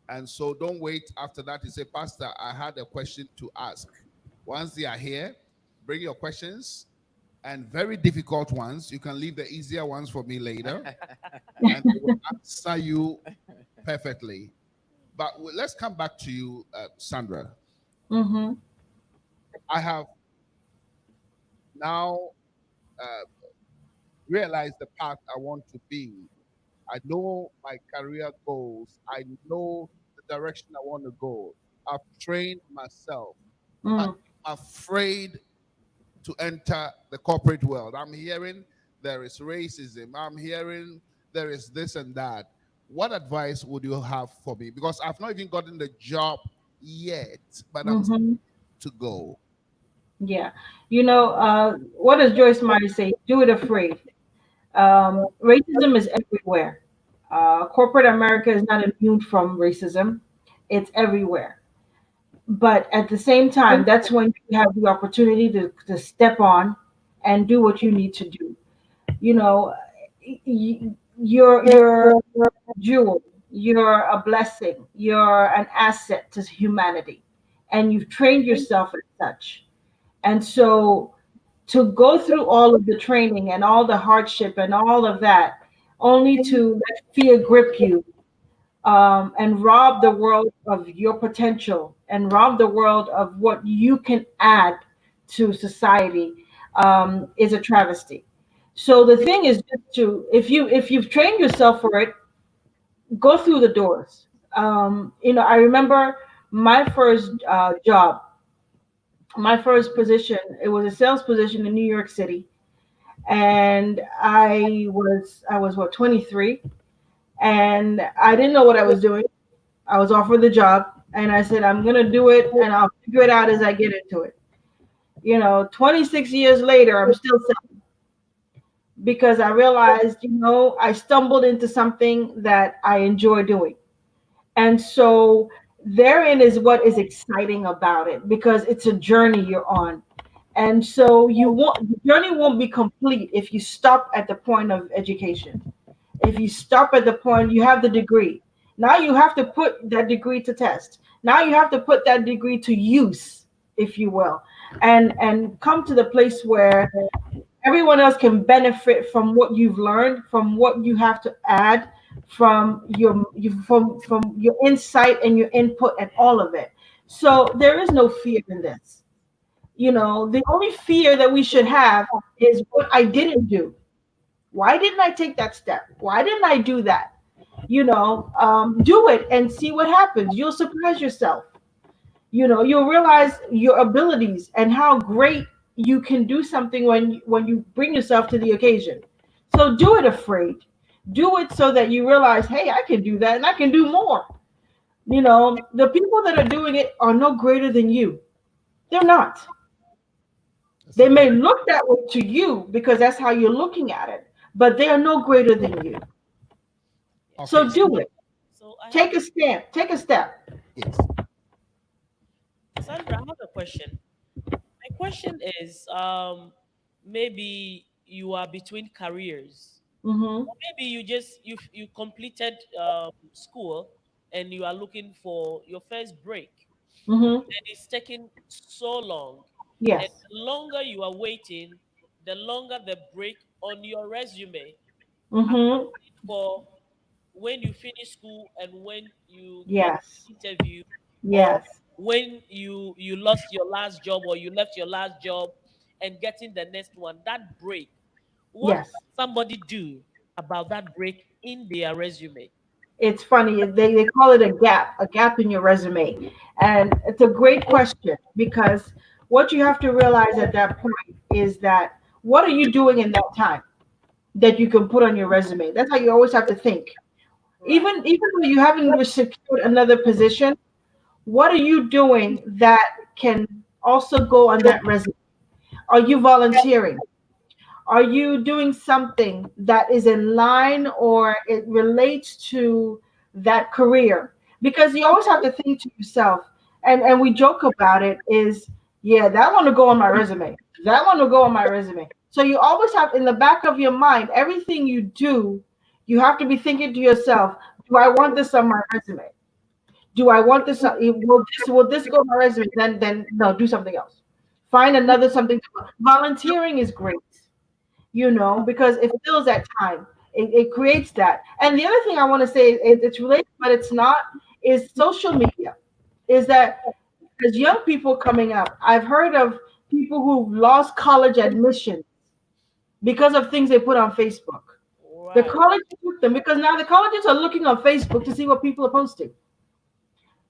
And so don't wait after that to say, Pastor, I had a question to ask. Once they are here, bring your questions and very difficult ones. You can leave the easier ones for me later, and they will answer you perfectly. But let's come back to you, Sandra. Mm-hmm. I have now uh, realized the path I want to be. I know my career goals. I know the direction I want to go. I've trained myself, but Mm, I'm afraid to enter the corporate world. I'm hearing there is racism. I'm hearing there is this and that. What advice would you have for me? Because I've not even gotten the job yet, but I'm mm-hmm. to go. Yeah. What does Joyce Meyer say? Do it afraid. Racism is everywhere. Corporate America is not immune from racism. It's everywhere. But at the same time, that's when you have the opportunity to step on and do what you need to do. You know, you're a jewel. You're a blessing. You're an asset to humanity, and you've trained yourself as such. And so to go through all of the training and all the hardship and all of that, only to let fear grip you, and rob the world of your potential and rob the world of what you can add to society, is a travesty. So the thing is just to, if you've trained yourself for it, go through the doors. I remember my first job, my first position. It was a sales position in New York City, and I was what, 23, and I didn't know what I was doing. I was offered the job, and I said, I'm gonna do it, and I'll figure it out as I get into it. 26 years later, I'm still selling because I realized, I stumbled into something that I enjoy doing. And so therein is what is exciting about it, because it's a journey you're on. And so the journey won't be complete if you stop at the point of education. If you stop at the point you have the degree, now you have to put that degree to test. Now you have to put that degree to use, if you will, and come to the place where everyone else can benefit from what you've learned, from what you have to add, from your insight and your input and all of it. So there is no fear in this. The only fear that we should have is what I didn't do. Why didn't I take that step? Why didn't I do that? Do it and see what happens. You'll surprise yourself. You'll realize your abilities and how great you can do something when you bring yourself to the occasion. So do it afraid. Do it so that you realize, hey, I can do that and I can do more. The people that are doing it are no greater than you. They're not. They may look that way to you because that's how you're looking at it, but they are no greater than you. Okay. So do it. So I have Take a stand. Take a step. Yes. Sandra, I have a question. My question is, maybe you are between careers, Mm-hmm. or maybe you completed school and you are looking for your first break, Mm-hmm. and it's taking so long. And Yes. the longer you are waiting, the longer the break on your resume. Mm-hmm. For when you finish school and when you get Yes. an interview, or Yes. when you lost your last job or you left your last job and getting the next one, that break, what Yes. can somebody do about that break in their resume? It's funny. They call it a gap in your resume. And it's a great question, because what you have to realize at that point is that What are you doing in that time that you can put on your resume? That's how you always have to think. Right. Even though you haven't secured another position, what are you doing that can also go on that resume? Are you volunteering? Are you doing something that is in line or it relates to that career? Because you always have to think to yourself, and we joke about it, is yeah, that one will go on my resume. That one will go on my resume. So you always have in the back of your mind, everything you do, you have to be thinking to yourself, do I want this on my resume? Do I want this? Will this go on my resume? Then no, do something else. Find another something. Volunteering is great, because it fills that time. It creates that. And the other thing I want to say, it's related, but it's not, is social media. Is that as young people coming up, I've heard of people who've lost college admission because of things they put on Facebook. The Right. college took them because now the colleges are looking on Facebook to see what people are posting.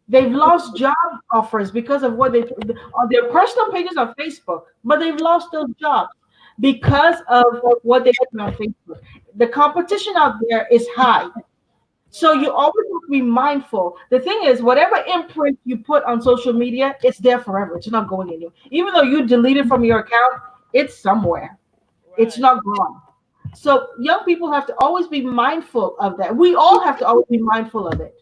They've lost job offers because of what they on their personal pages on Facebook, but they've lost those jobs because of what they put on Facebook. The competition out there is high. So you Right. always have to be mindful. The thing is, whatever imprint you put on social media, it's there forever. It's not going anywhere. Even though you delete it from your account, it's somewhere. It's Right. not gone. So young people have to always be mindful of that. We all have to always be mindful of it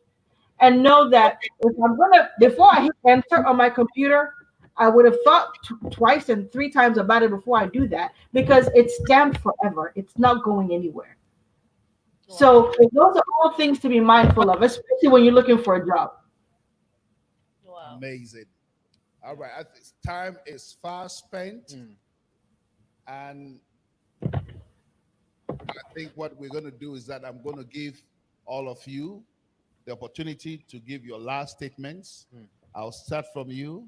and know that if I'm gonna, before I hit enter on my computer, I would have thought twice and three times about it before I do that because it's stamped forever. It's not going anywhere. Wow. So those are all things to be mindful of, especially when you're looking for a job. Wow. Amazing. All right. I think time is fast spent. Mm. And I think what we're going to do is that I'm going to give all of you the opportunity to give your last statements. Mm. I'll start from you,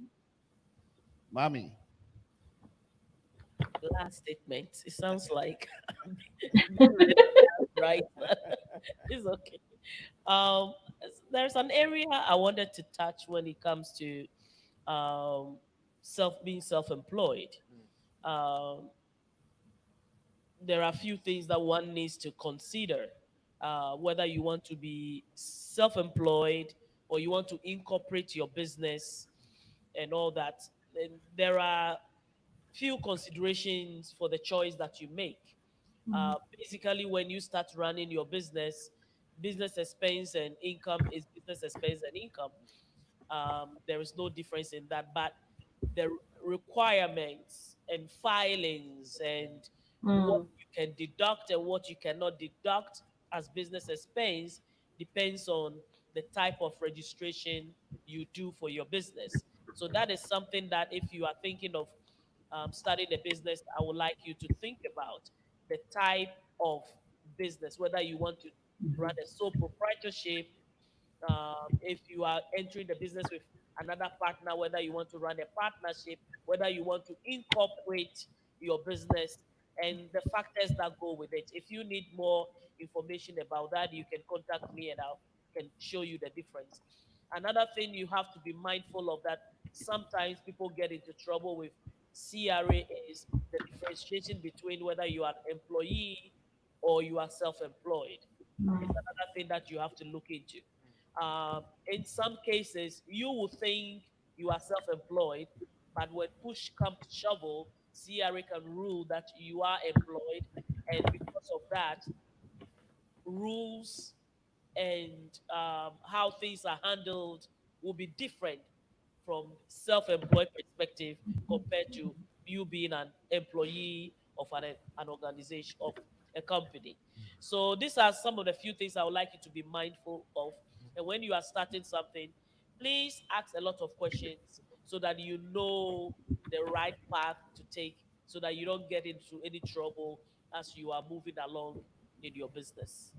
Mommy. Last statement. It sounds like right. It's okay. Um, there's an area I wanted to touch when it comes to being self-employed. Um, there are a few things that one needs to consider, whether you want to be self-employed or you want to incorporate your business and all that. And there are few considerations for the choice that you make. Basically, when you start running your business, business expense and income is business expense and income. There is no difference in that, but the requirements and filings and what Mm, you can deduct and what you cannot deduct as business expense depends on the type of registration you do for your business. So that is something that if you are thinking of starting a business, I would like you to think about the type of business, whether you want to run a sole proprietorship, if you are entering the business with another partner, whether you want to run a partnership, whether you want to incorporate your business, and the factors that go with it. If you need more information about that, you can contact me and I can show you the difference. Another thing you have to be mindful of that sometimes people get into trouble with CRA is the differentiation between whether you are an employee or you are self-employed. It's mm, another thing that you have to look into. In some cases, you will think you are self employed, but when push comes to shovel, CRA can rule that you are employed. And because of that, rules and how things are handled will be different from self-employed perspective compared to you being an employee of an organization of a company. So these are some of the few things I would like you to be mindful of. And when you are starting something, please ask a lot of questions so that you know the right path to take so that you don't get into any trouble as you are moving along in your business.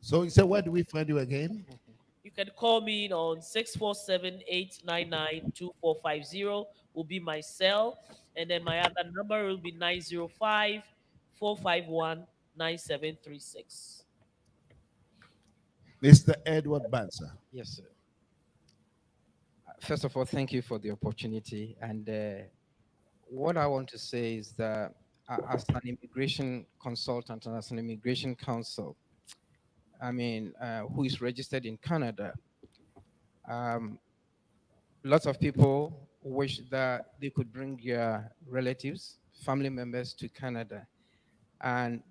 So you said, where do we find you again? You can call me on 647-899-2450 will be my cell. And then my other number will be 905-451-9736. Mr. Edward Banzer. Yes, sir. First of all, thank you for the opportunity. And what I want to say is that as an immigration consultant and as an immigration counsel, who is registered in Canada, um, lots of people wish that they could bring their relatives, family members to Canada. And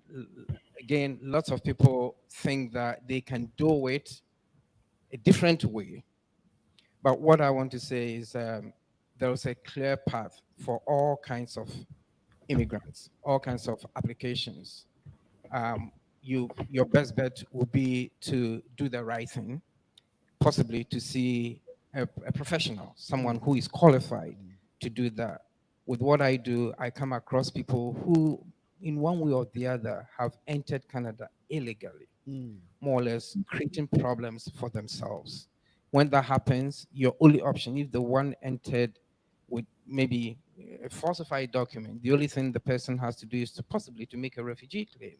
again, lots of people think that they can do it a different way. But what I want to say is there's a clear path for all kinds of immigrants, all kinds of applications. Your best bet would be to do the right thing, possibly to see a professional, someone who is qualified to do that. With what I do, I come across people who, in one way or the other, have entered Canada illegally, more or less creating problems for themselves. When that happens, your only option, if the one entered with maybe a falsified document, the only thing the person has to do is to possibly to make a refugee claim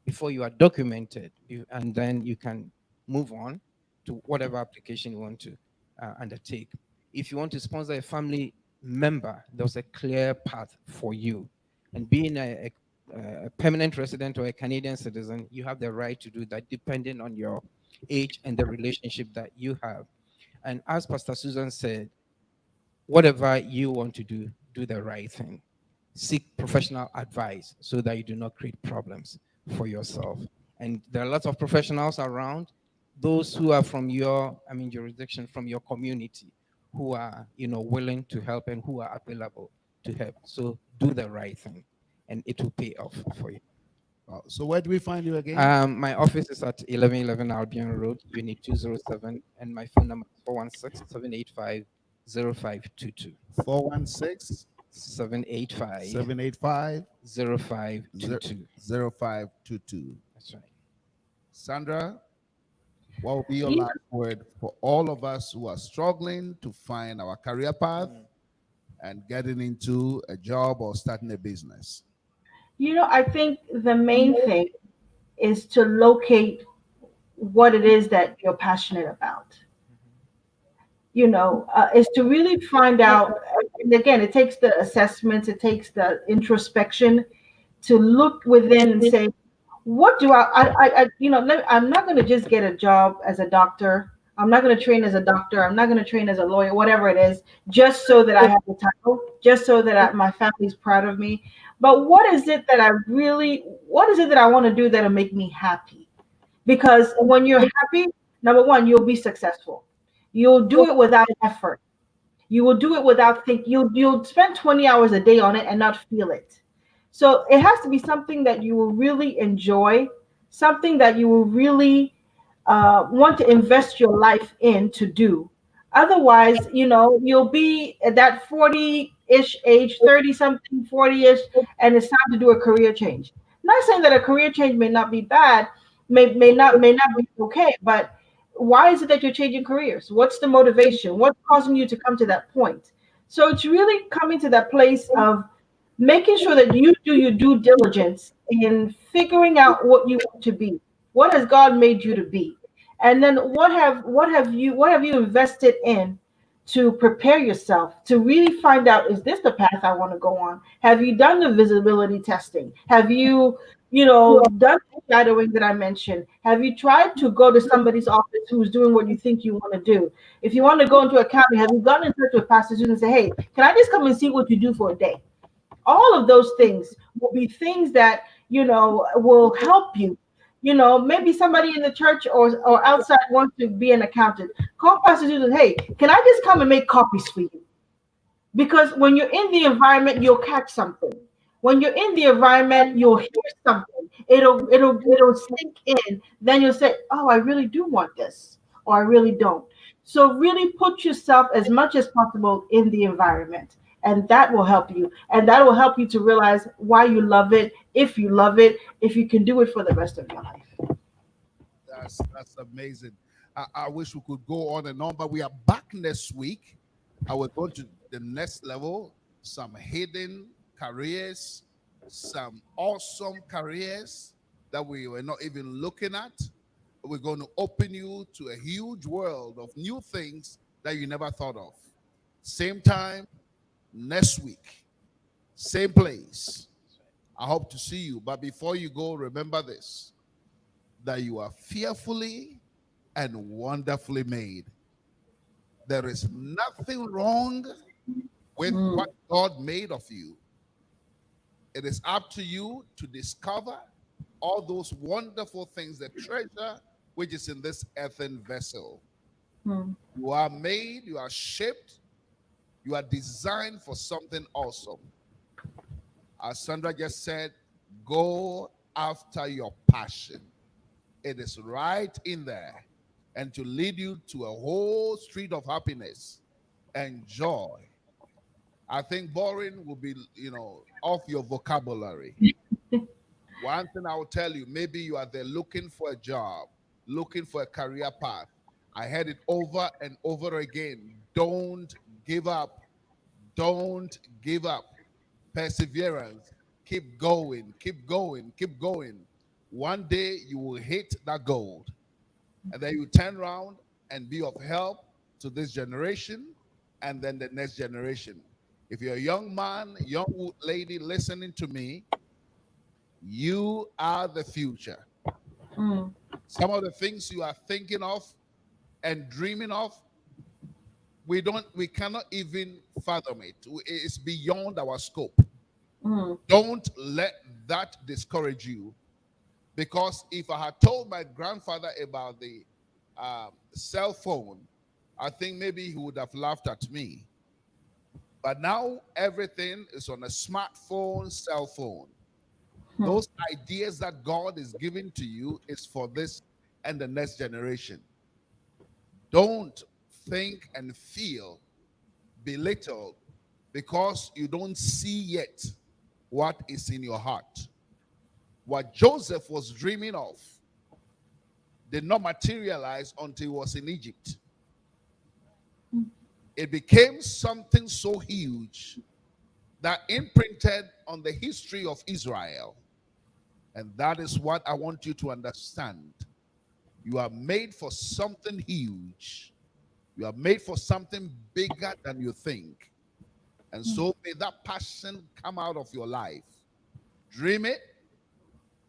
before you are documented, and then you can move on to whatever application you want to undertake. If you want to sponsor a family member, there's a clear path for you. And being a permanent resident or a Canadian citizen, you have the right to do that depending on your age and the relationship that you have. And as Pastor Susan said, whatever you want to do, do the right thing. Seek professional advice so that you do not create problems for yourself. And there are lots of professionals around, those who are from your, jurisdiction, from your community, who are, willing to help and who are available to help. So do the right thing, and it will pay off for you. So where do we find you again? My office is at 1111 Albion Road, Unit 207, and my phone number is 416-785-0522. 416 785 785 0522. 0522. That's right. Sandra, what will be your last word for all of us who are struggling to find our career path and getting into a job or starting a business? I think the main thing is to locate what it is that you're passionate about. Is to really find out. And again, it takes the assessments, it takes the introspection to look within and say, what do I'm not going to just get a job as a doctor. I'm not going to train as a doctor. I'm not going to train as a lawyer, whatever it is, just so that I have the title, just so that my family's proud of me. But what is it that I want to do that'll make me happy? Because when you're happy, number one, you'll be successful. You'll do it without effort. You will do it without think. You'll spend 20 hours a day on it and not feel it. So it has to be something that you will really enjoy, something that you will really want to invest your life in to do. Otherwise, you'll be at that 40-ish age, 30 something, 40-ish, and it's time to do a career change. Not saying that a career change may not be bad, may not be okay, but why is it that you're changing careers? What's the motivation? What's causing you to come to that point? So it's really coming to that place of making sure that you do your due diligence in figuring out what you want to be. What has God made you to be? And then what have you invested in to prepare yourself to really find out, is this the path I want to go on? Have you done the visibility testing? Have you done the shadowing that I mentioned? Have you tried to go to somebody's office who's doing what you think you want to do? If you want to go into accounting, have you gotten in touch with pastors and say, hey, can I just come and see what you do for a day? All of those things will be things that will help you. Maybe somebody in the church or outside wants to be an accountant. Call Pastor Susan, hey, can I just come and make copies for you? Because when you're in the environment, you'll catch something. When you're in the environment, you'll hear something. It'll sink in. Then you'll say, oh, I really do want this, or I really don't. So really put yourself as much as possible in the environment. And that will help you. And that will help you to realize why you love it, if you can do it for the rest of your life. That's amazing. I wish we could go on and on, but we are back next week. I will go to the next level, some hidden careers, some awesome careers that we were not even looking at. We're going to open you to a huge world of new things that you never thought of. Same time, next week, same place. I hope to see you. But before you go, remember this, that you are fearfully and wonderfully made. There is nothing wrong with what God made of you. It is up to you to discover all those wonderful things, the treasure which is in this earthen vessel. You are made, you are shaped, you are designed for something awesome. As Sandra just said, go after your passion. It is right in there, and to lead you to a whole street of happiness and joy. I think boring will be, off your vocabulary. One thing I will tell you, maybe you are there looking for a job, looking for a career path. I heard it over and over again. Don't give up. Don't give up. Perseverance. Keep going, keep going, keep going. One day you will hit that goal. And then you turn around and be of help to this generation and then the next generation. If you're a young man, young lady listening to me, you are the future. Some of the things you are thinking of and dreaming of, we cannot even fathom it. It's beyond our scope. Don't let that discourage you, because if I had told my grandfather about the cell phone, I think maybe he would have laughed at me. But now everything is on a smartphone, cell phone. Those ideas that God is giving to you is for this and the next generation. Don't think and feel belittled because you don't see yet what is in your heart. What Joseph was dreaming of did not materialize until he was in Egypt. It became something so huge that imprinted on the history of Israel. And that is what I want you to understand. You are made for something huge. You are made for something bigger than you think. And so may that passion come out of your life. Dream it,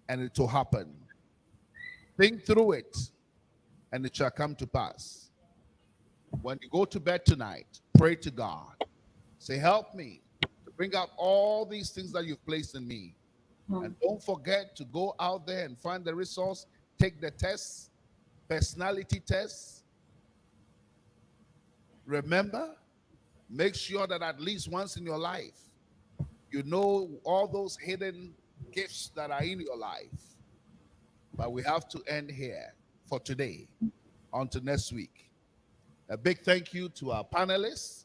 and it will happen. Think through it, and it shall come to pass. When you go to bed tonight, pray to God. Say, help me to bring out all these things that you've placed in me. And don't forget to go out there and find the resource, take the tests, personality tests. Remember, make sure that at least once in your life, you know all those hidden gifts that are in your life. But we have to end here for today. Until next week. A big thank you to our panelists.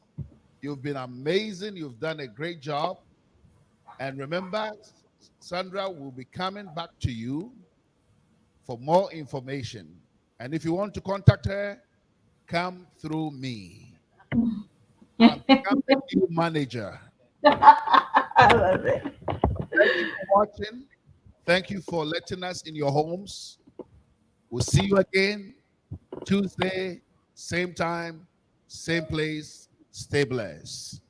You've been amazing. You've done a great job. And remember, Sandra will be coming back to you for more information. And if you want to contact her, come through me. I'm becoming new manager. I love it. Thank you for watching. Thank you for letting us in your homes. We'll see you again Tuesday, same time, same place. Stay blessed.